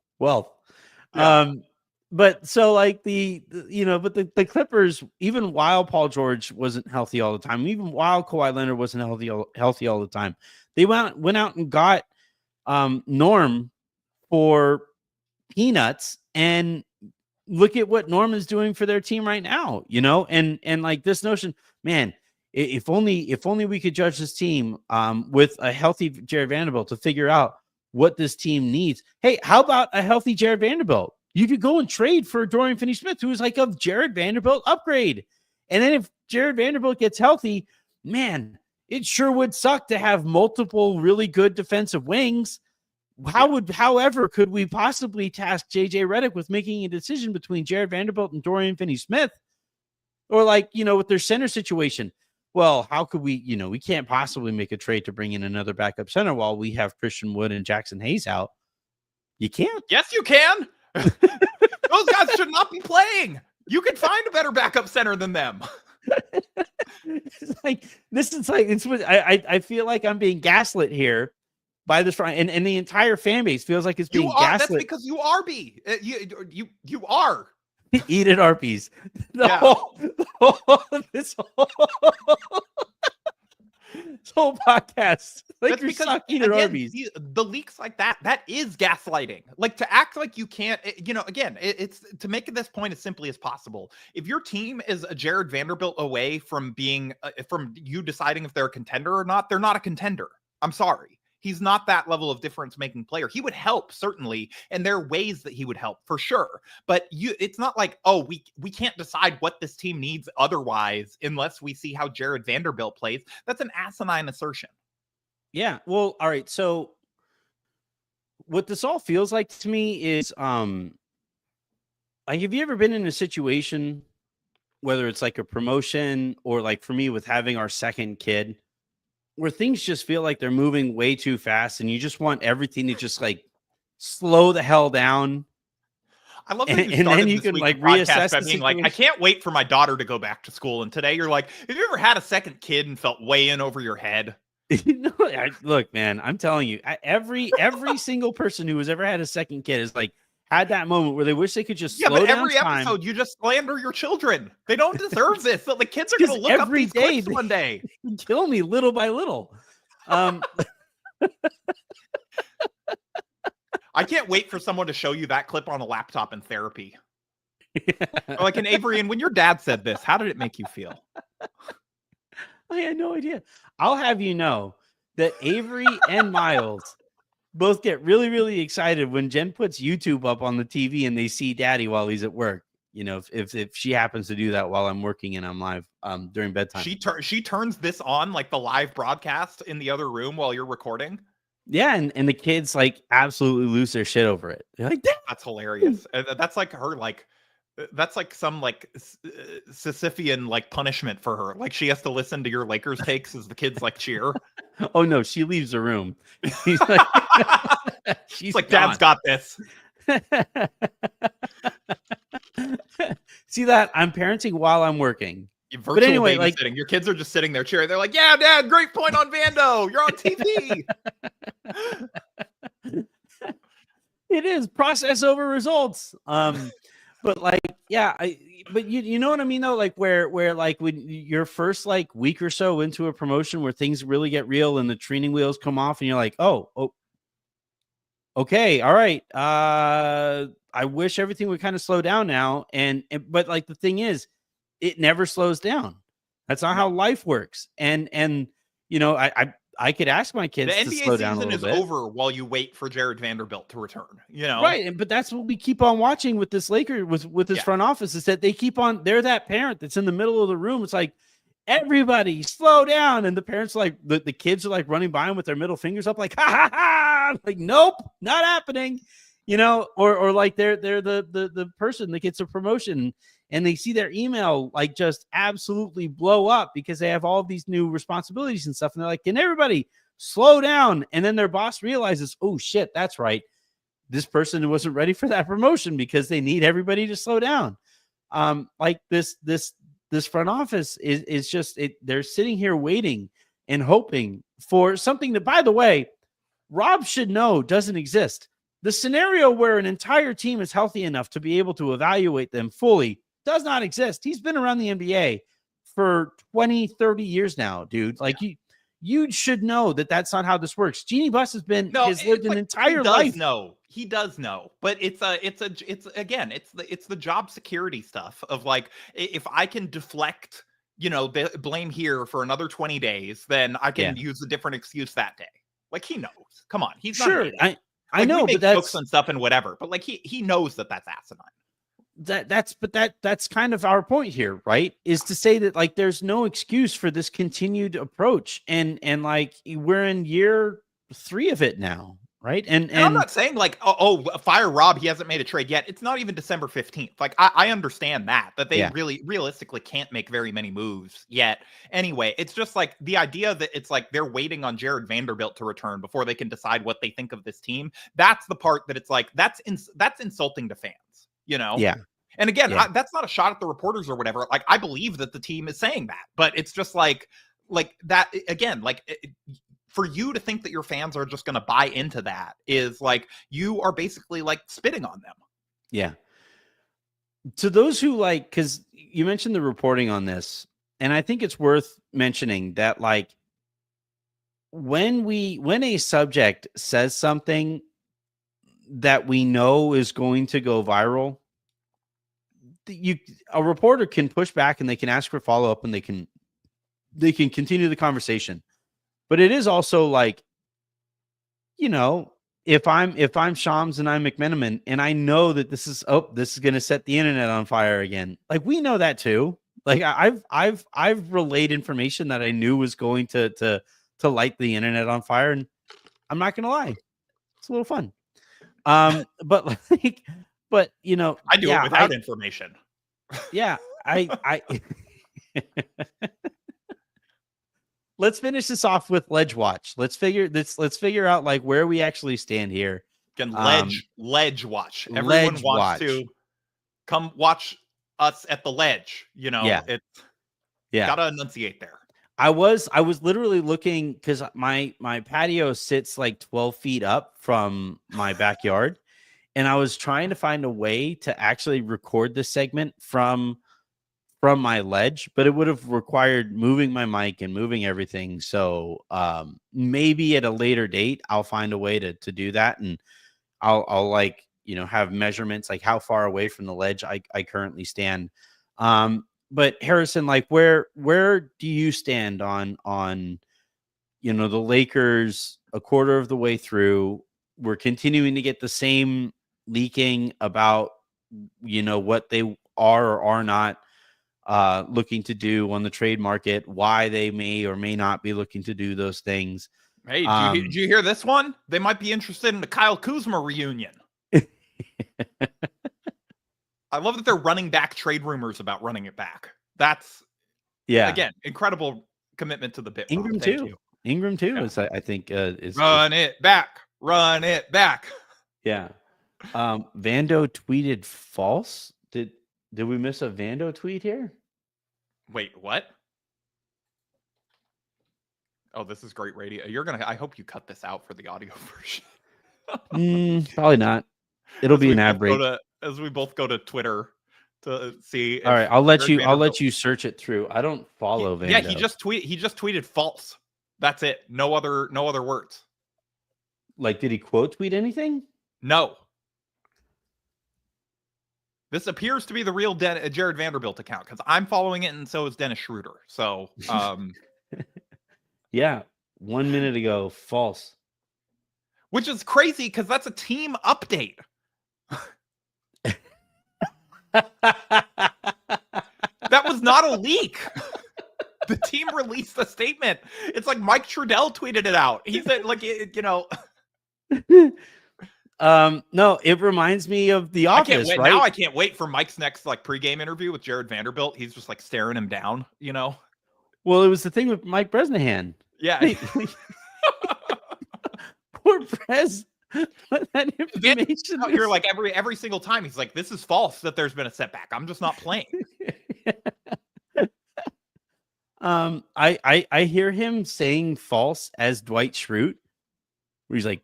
Yeah. But so like but the Clippers, even while Paul George wasn't healthy all the time, even while Kawhi Leonard wasn't healthy all the time, they went out and got Norm for peanuts, and look at what Norm is doing for their team right now, and like this notion, man, if only we could judge this team with a healthy Jarred Vanderbilt to figure out what this team needs. Hey, how about a healthy Jarred Vanderbilt? You could go and trade for Dorian Finney-Smith, who is like a Jarred Vanderbilt upgrade. And then if Jarred Vanderbilt gets healthy, man, it sure would suck to have multiple really good defensive wings. However, could we possibly task JJ Redick with making a decision between Jarred Vanderbilt and Dorian Finney-Smith? Or with their center situation? Well, how could we, we can't possibly make a trade to bring in another backup center while we have Christian Wood and Jackson Hayes out. You can't. Yes, you can. Those guys should not be playing. You can find a better backup center than them. I feel like I'm being gaslit here by this, and the entire fan base feels like it's being gaslit. That's because you are you are. Eat at Arby's. This whole podcast. Like, that's you're because, suck, eat at Arby's. The leaks like that is gaslighting. Like, to act like you can't, again, it's to make this point as simply as possible. If your team is a Jarred Vanderbilt away from being, from you deciding if they're a contender or not, they're not a contender. I'm sorry. He's not that level of difference-making player. He would help, certainly, and there are ways that he would help, for sure. But it's not like, oh, we can't decide what this team needs otherwise unless we see how Jarred Vanderbilt plays. That's an asinine assertion. Yeah, well, all right. So what this all feels like to me is, like, have you ever been in a situation, whether it's like a promotion or like for me with having our second kid, where things just feel like they're moving way too fast and you just want everything to just like slow the hell down? I love that and then you can like reassess by being like, I can't wait for my daughter to go back to school. And today you're like, have you ever had a second kid and felt way in over your head? Look, man, I'm telling you, every single person who has ever had a second kid is like, had that moment where they wish they could just slow down every time. episode you just slander your children. They don't deserve this. So the kids are going to look up these clips one day. Kill me little by little. I can't wait for someone to show you that clip on a laptop in therapy. Like, an Avery, and when your dad said this, how did it make you feel? I had no idea. I'll have you know that Avery and Miles both get really, really excited when Jen puts YouTube up on the TV and they see Daddy while he's at work. If she happens to do that while I'm working and I'm live during bedtime. She turns this on, like the live broadcast in the other room while you're recording. Yeah, and the kids like absolutely lose their shit over it. They're like, that's hilarious. That's like her, like, that's like some like Sisyphean like punishment for her. Like, she has to listen to your Lakers takes as the kids like cheer. Oh no, she leaves the room. She's like, she's like, Dad's got this. See that? I'm parenting while I'm working. But anyway, like, your kids are just sitting there cheering. They're like, yeah, Dad, great point on Vando. You're on TV. It is process over results. But like, yeah, but you know what I mean though? Like where like when your first like week or so into a promotion where things really get real and the training wheels come off and you're like, oh, okay, all right. I wish everything would kind of slow down now. But like the thing is, it never slows down. That's not how life works. And I could ask my kids to slow down a little bit. The NBA season is over while you wait for Jarred Vanderbilt to return, Right. But that's what we keep on watching with this with this front office, is that they keep on, they're that parent that's in the middle of the room. It's like, everybody slow down. And the parents are like, the kids are like running by them with their middle fingers up, like, ha ha ha. Like, nope, not happening. Or like they're the person that gets a promotion and they see their email like just absolutely blow up because they have all these new responsibilities and stuff. And they're like, can everybody slow down? And then their boss realizes, oh shit, that's right. This person wasn't ready for that promotion because they need everybody to slow down. Like this this front office is just they're sitting here waiting and hoping for something that, by the way, Rob should know doesn't exist. The scenario where an entire team is healthy enough to be able to evaluate them fully does not exist. He's been around the NBA for 20, 30 years now, dude. Like you should know that that's not how this works. Jeannie Buss has lived an entire life. He does know, but it's the job security stuff of like, if I can deflect, the blame here for another 20 days, then I can use a different excuse that day. Like, he knows. Come on, he's sure. Not I know, we make but jokes and stuff and whatever, but like he knows that that's asinine. That's kind of our point here, right? Is to say that like there's no excuse for this continued approach, and like we're in year 3 of it now, right? And I'm not saying like fire Rob, he hasn't made a trade yet. It's not even December 15th. Like I understand that they really realistically can't make very many moves yet. Anyway, it's just like the idea that it's like they're waiting on Jarred Vanderbilt to return before they can decide what they think of this team. That's the part that it's like that's insulting to fans. Yeah. And again, that's not a shot at the reporters or whatever. Like, I believe that the team is saying that, but it's just like that again, like for you to think that your fans are just going to buy into that is like, you are basically like spitting on them. Yeah. To those who like, cause you mentioned the reporting on this, and I think it's worth mentioning that like when a subject says something that we know is going to go viral, a reporter can push back and they can ask for follow-up and they can continue the conversation. But it is also like, if I'm Shams and I'm McMenamin and I know that this is going to set the internet on fire again. Like, we know that too. Like I've relayed information that I knew was going to light the internet on fire, and I'm not going to lie, it's a little fun. But like, I do it without information. Yeah, I let's finish this off with Ledge Watch. Let's figure out like where we actually stand here. Again, Ledge Watch. Everyone wants to come watch us at the ledge. It's gotta enunciate there. I was literally looking because my patio sits like 12 feet up from my backyard, and I was trying to find a way to actually record this segment from my ledge, but it would have required moving my mic and moving everything. So maybe at a later date, I'll find a way to do that, and I'll like, have measurements like how far away from the ledge I currently stand. But Harrison, like where do you stand on the Lakers a quarter of the way through? We're continuing to get the same leaking about what they are or are not looking to do on the trade market, why they may or may not be looking to do those things. Hey, did you hear this one? They might be interested in the Kyle Kuzma reunion. I love that they're running back trade rumors about running it back. That's again, incredible commitment to the bit. Ingram too. Ingram too is, I think, is run it back. Yeah. Vando tweeted false. Did we miss a Vando tweet here? Wait, what? Oh, this is great radio. I hope you cut this out for the audio version. Probably not. It'll be an ad break. As we both go to Twitter to see. All right, I'll let you search it through. I don't follow Vando. Yeah, he just tweeted false. That's it. No other words. Like, did he quote tweet anything? No. This appears to be the real Jarred Vanderbilt account because I'm following it, and so is Dennis Schroeder. So, yeah, 1 minute ago, false. Which is crazy because that's a team update. That was not a leak. The team released a statement. It's like Mike Trudell tweeted it out. He said, like, no, it reminds me of The Office. Right? Now I can't wait for Mike's next like pregame interview with Jarred Vanderbilt. He's just like staring him down, Well, it was the thing with Mike Bresnahan. Yeah. Poor Prez. That information. You're like every single time he's like, this is false that there's been a setback. I'm just not playing. I hear him saying false as Dwight Schrute, where he's like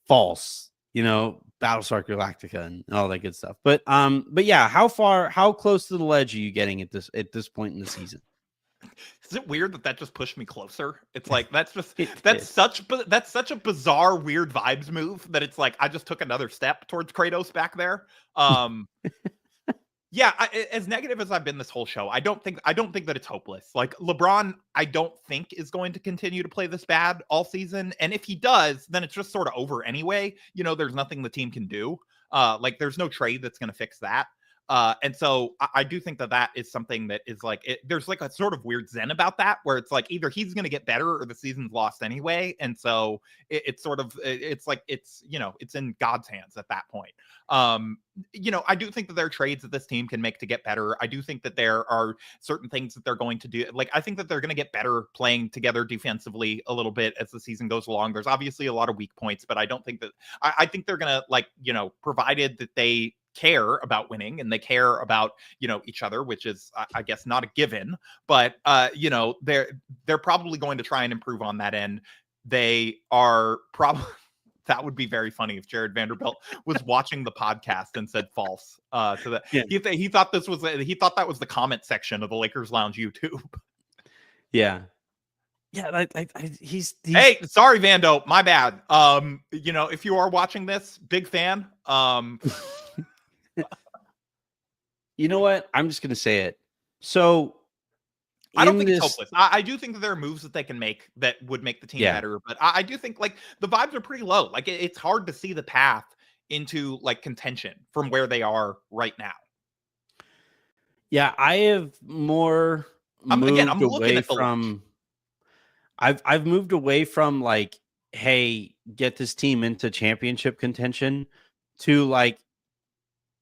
false, Battlestar Galactica and all that good stuff. But yeah, how close to the ledge are you getting at this point in the season? Is it weird that just pushed me closer? It's like It that's did. such a bizarre, weird vibes move that it's like I just took another step towards Kratos back there. Um, Yeah, as negative as I've been this whole show, I don't think that it's hopeless. Like LeBron, I don't think is going to continue to play this bad all season, and if he does, then it's just sort of over anyway. There's nothing the team can do. Like there's no trade that's going to fix that. And so I do think that is something that is like there's like a sort of weird zen about that, where it's like either he's going to get better or the season's lost anyway. And so it's sort of it's like it's in God's hands at that point. I do think that there are trades that this team can make to get better. I do think that there are certain things that they're going to do. Like, I think that they're going to get better playing together defensively a little bit as the season goes along. There's obviously a lot of weak points, but I don't think that I think they're going to, provided that they care about winning and they care about, each other, which is, I guess, not a given, but, they're probably going to try and improve on that end. They are probably that would be very funny if Jarred Vanderbilt was watching the podcast and said false. So that Yeah. he thought that was the comment section of the Lakers Lounge YouTube. Yeah. Yeah, he's Hey, sorry, Vando, my bad. If you are watching this, big fan. You know what? I'm just gonna say it. So I don't think it's hopeless. I do think that there are moves that they can make that would make the team better, but I do think like the vibes are pretty low. Like it's hard to see the path into like contention from where they are right now. Yeah, I have more I'm moved looking away at the from. I've moved away from like, hey, get this team into championship contention, to like,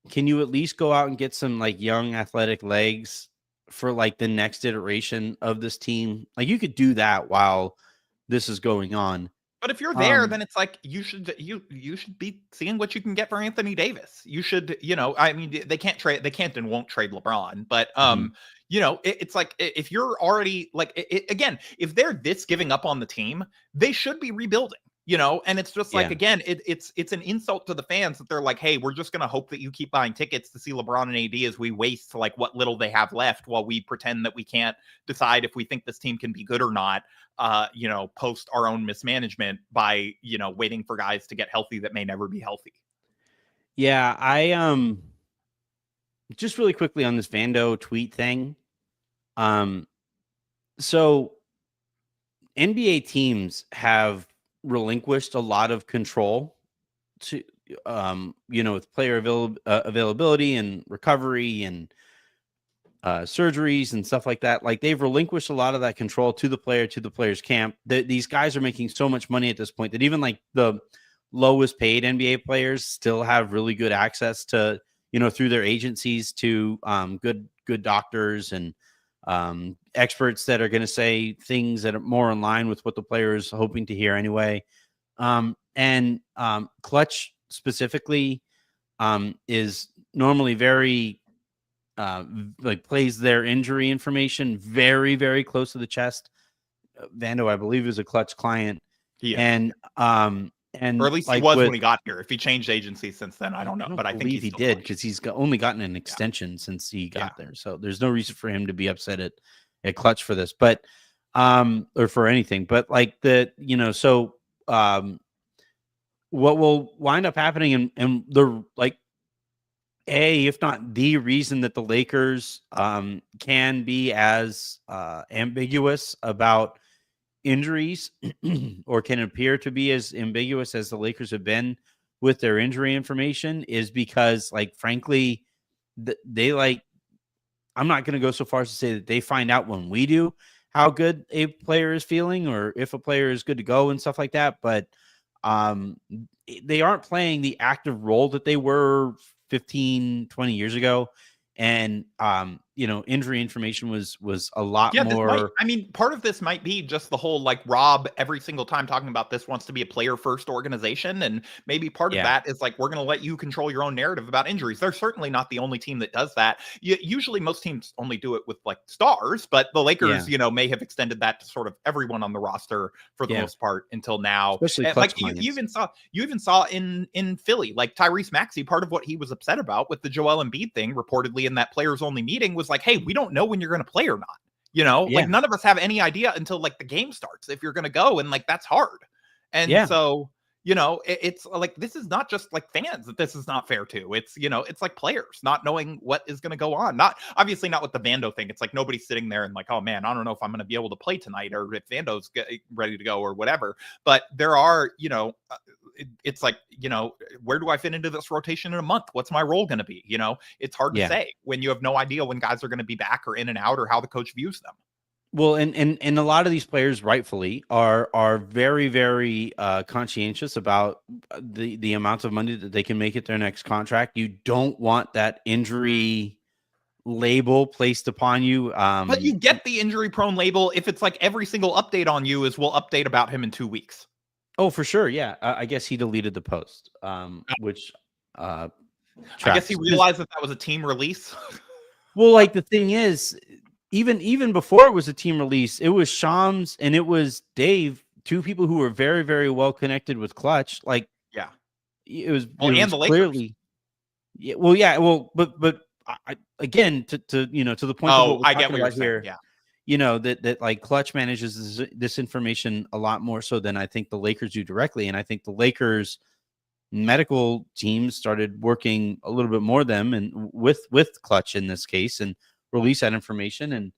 can you at least go out and get some like young athletic legs for like the next iteration of this team? Like you could do that while this is going on. But if you're there, then it's like you should be seeing what you can get for Anthony Davis. You should, I mean, they can't and won't trade LeBron, but Mhm. it's like if you're already like again, if they're this giving up on the team, they should be rebuilding. And it's just like Yeah. again, it's an insult to the fans that they're like, hey, we're just gonna hope that you keep buying tickets to see LeBron and AD as we waste like what little they have left while we pretend that we can't decide if we think this team can be good or not. Post our own mismanagement by waiting for guys to get healthy that may never be healthy. Yeah, I just really quickly on this Vando tweet thing. Um so NBA teams have relinquished a lot of control to with player availability and recovery and surgeries and stuff like that. Like they've relinquished a lot of that control to the player, to the player's camp. These guys are making so much money at this point that even like the lowest paid NBA players still have really good access to, through their agencies to good doctors and experts that are going to say things that are more in line with what the player is hoping to hear anyway. And Clutch specifically is normally very like plays their injury information very, very close to the chest. Vando, I believe, is a Clutch client. Yeah. And Or at least like he was when he got here. If he changed agencies since then, I don't know. I don't But I think believe he did because he's only gotten an extension since he got there. So there's no reason for him to be upset at Clutch for this, but or for anything. But like so what will wind up happening and the like if not the reason that the Lakers can be as ambiguous about injuries or can appear to be as ambiguous as the Lakers have been with their injury information is because, like, frankly, they like, I'm not going to go so far as to say that they find out when we do how good a player is feeling or if a player is good to go and stuff like that. But they aren't playing the active role that they were 15, 20 years ago. And injury information was a lot Yeah, this might, more. I mean, part of this might be just the whole like Rob every single time talking about this wants to be a player first organization. And maybe part of Yeah, that is like, we're going to let you control your own narrative about injuries. They're certainly not the only team that does that. Usually most teams only do it with like stars, but the yeah, Lakers, may have extended that to sort of everyone on the roster for the yeah. most part until now. Especially And clutch like you clients. even saw in Philly, like Tyrese Maxey, part of what he was upset about with the Joel Embiid thing reportedly in that players only meeting was like, hey, we don't know when you're going to play or not. Yeah, Like none of us have any idea until like the game starts if you're going to go. And like that's hard. And yeah, so, it's like this is not just like fans that this is not fair to. It's like players not knowing what is going to go on. Not obviously not with the Vando thing. It's like nobody's sitting there and like, oh man, I don't know if I'm going to be able to play tonight or if Vando's ready to go or whatever. But there are, it's like, where do I fit into this rotation in a month? What's my role going to be? It's hard to yeah. say when you have no idea when guys are going to be back or in and out or how the coach views them. Well, and a lot of these players, rightfully, are very, very conscientious about the amount of money that they can make at their next contract. You don't want that injury label placed upon you. But you get the injury prone label if it's like every single update on you is we'll update about him in 2 weeks. Oh, for sure. Yeah. I guess he deleted the post, which I guess he tracks. realized that was a team release. Well, like the thing is, even before it was a team release, it was Shams and it was Dave, two people who were very, very well connected with Clutch. Like, Yeah. it was And the Lakers. clearly, yeah. Well, yeah. Well, but again, to to the point of what we're I get talking what you're about saying. here. Yeah. That like Clutch manages this information a lot more so than I think the Lakers do directly, and I think the Lakers medical teams started working a little bit more with Clutch in this case and release that information. And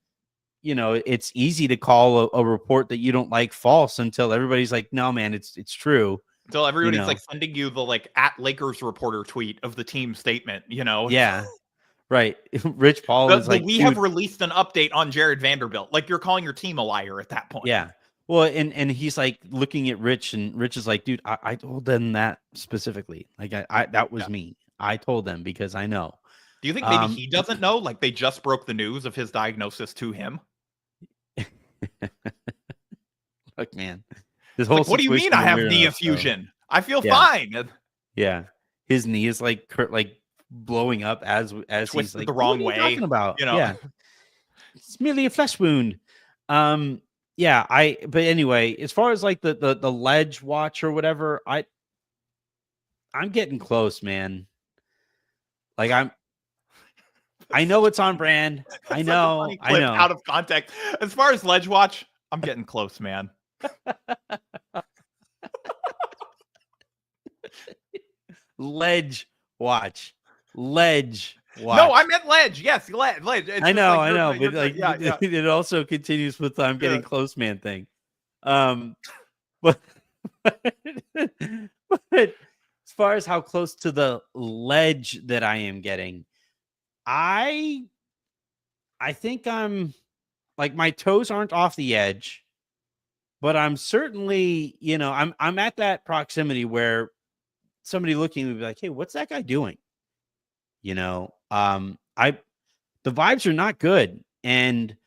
it's easy to call a report that you don't like false until everybody's like, no man, it's true. Until everybody's like sending you the like at Lakers reporter tweet of the team statement, Yeah, right. Rich Paul is like, we have released an update on Jarred Vanderbilt. Like you're calling your team a liar at that point. Yeah. Well, and he's like looking at Rich, and Rich is like, dude, I told them that specifically. Like I that was me. I told them because I know. Do you think maybe he doesn't know? Like they just broke the news of his diagnosis to him. Look, man, this whole like, what do you mean I have knee effusion? So. I feel fine. Yeah, his knee is like blowing up as twisted he's like the wrong what are you way. talking about? Yeah, it's merely a flesh wound. Yeah, but anyway, as far as like the ledge watch or whatever, I'm getting close, man. Like I know it's on brand. I know. I know. Out of context. As far as ledge watch, I'm getting close, man. Ledge watch. Ledge watch. No, I meant ledge. Yes, ledge. It's I know, but like it also continues with the I'm getting close man thing. But as far as how close to the ledge that I am getting, I think I'm like my toes aren't off the edge, but I'm certainly, I'm at that proximity where somebody looking would be like, hey, what's that guy doing? The vibes are not good. And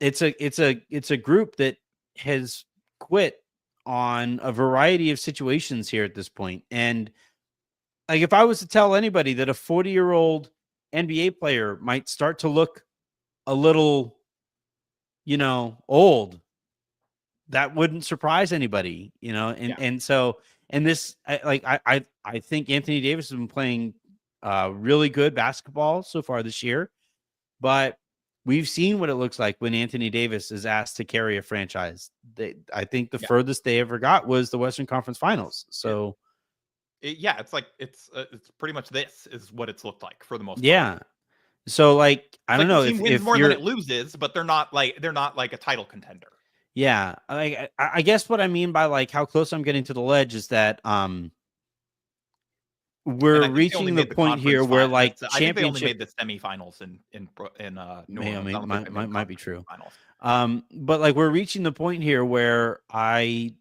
it's a group that has quit on a variety of situations here at this point. And like if I was to tell anybody that a 40-year-old NBA player might start to look a little, old, that wouldn't surprise anybody, and so, and this, I think Anthony Davis has been playing really good basketball so far this year, but we've seen what it looks like when Anthony Davis is asked to carry a franchise. I think the furthest they ever got was the Western Conference Finals. So, it's like it's pretty much this is what it's looked like for the most part. Yeah. So like I don't know if wins more than it loses, but they're not like a title contender. Yeah, I guess what I mean by like how close I'm getting to the ledge is that we're reaching the point here where like I think they only made the semifinals in New Orleans. Might be true. But like we're reaching the point here where I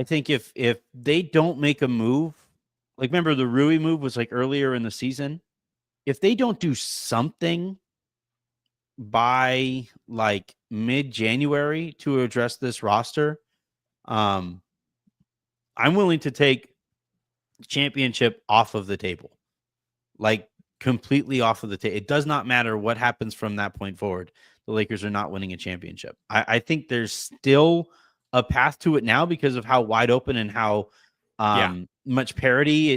think if they don't make a move, like remember the Rui move was like earlier in the season. if they don't do something by like mid-January to address this roster, I'm willing to take championship off of the table, like completely off of the table. It does not matter what happens from that point forward. The Lakers are not winning a championship. I think there's still a path to it now because of how wide open and how much parity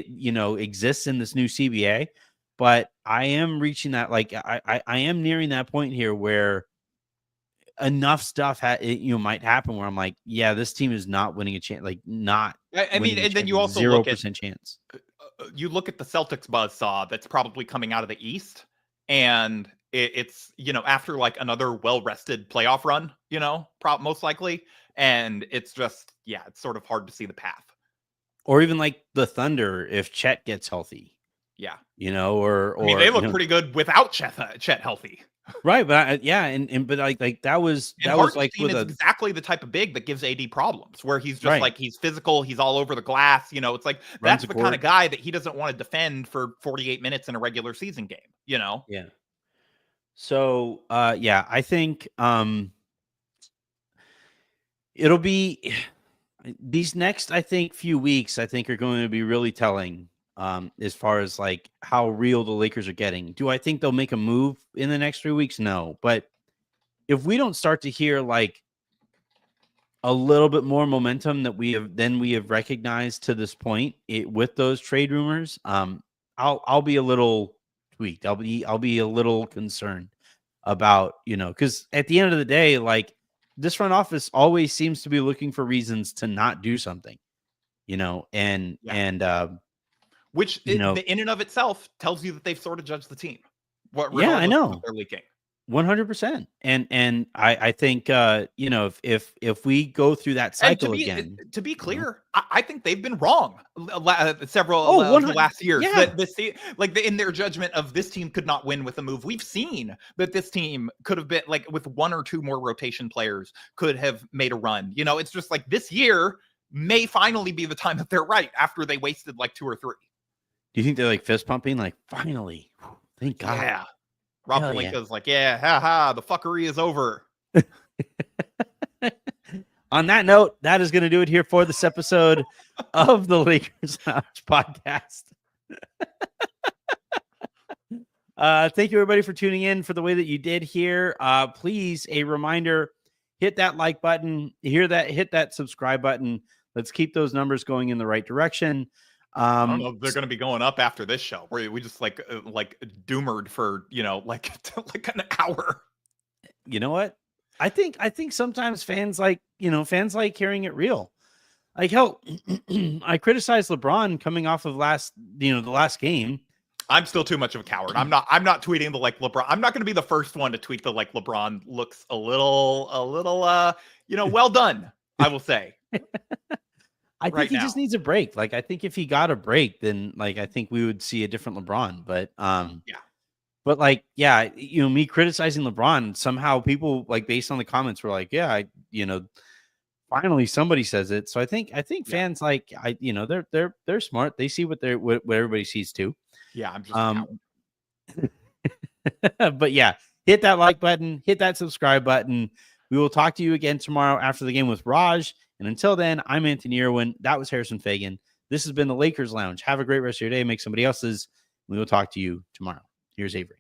exists in this new CBA. But I am reaching that, like I am nearing that point here where enough stuff might happen where I'm like, yeah, this team is not winning a chance, like not. I mean, and then you also 0% chance. You look at the Celtics buzzsaw that's probably coming out of the East, and it's after like another well-rested playoff run, most likely, and it's just it's sort of hard to see the path. Or even like the Thunder if Chet gets healthy. Yeah. Or I mean, they look pretty good without Chet healthy. Right, but but like that was like with exactly the type of big that gives AD problems, where he's just like, he's physical, he's all over the glass, it's like that's the kind of guy that he doesn't want to defend for 48 minutes in a regular season game, Yeah. So I think it'll be these next, I think, few weeks, I think, are going to be really telling as far as like how real the Lakers are getting. Do I think they'll make a move in the next 3 weeks? No. But if we don't start to hear like a little bit more momentum that we have recognized to this point with those trade rumors, I'll be a little tweaked. I'll be a little concerned about, because at the end of the day, like this front office always seems to be looking for reasons to not do something, which in and of itself tells you that they've sort of judged the team. I know what they're leaking. 100%. And I think if we go through that cycle again, to be clear, I think they've been wrong several of the last years. Yeah. That in their judgment of this team could not win with a move. We've seen that this team could have been like with one or two more rotation players could have made a run. It's just like this year may finally be the time that they're right after they wasted like 2 or 3. Do you think they're like fist pumping? Like finally, thank God. Yeah. Rob Pelinka's like, haha, the fuckery is over. On that note, that is going to do it here for this episode of the Lakers Lounge podcast. Thank you, everybody, for tuning in for the way that you did here. Please, a reminder, hit that like button, hit that subscribe button. Let's keep those numbers going in the right direction. I don't know if they're going to be going up after this show where we just like doomered for, like an hour. You know what? I think sometimes fans like hearing it real. Like, hell, I criticized LeBron coming off of the last game. I'm still too much of a coward. I'm not tweeting the like LeBron. I'm not going to be the first one to tweet the like LeBron looks a little well done, I will say. I think he just needs a break. Like, I think if he got a break, then like I think we would see a different LeBron. But but like, me criticizing LeBron, somehow people like based on the comments were like, finally somebody says it. So I think fans like they're smart. They see what everybody sees too. Yeah, I'm just but hit that like button, hit that subscribe button. We will talk to you again tomorrow after the game with Raj. And until then, I'm Anthony Irwin. That was Harrison Fagan. This has been the Lakers Lounge. Have a great rest of your day. Make somebody else's. We will talk to you tomorrow. Here's Avery.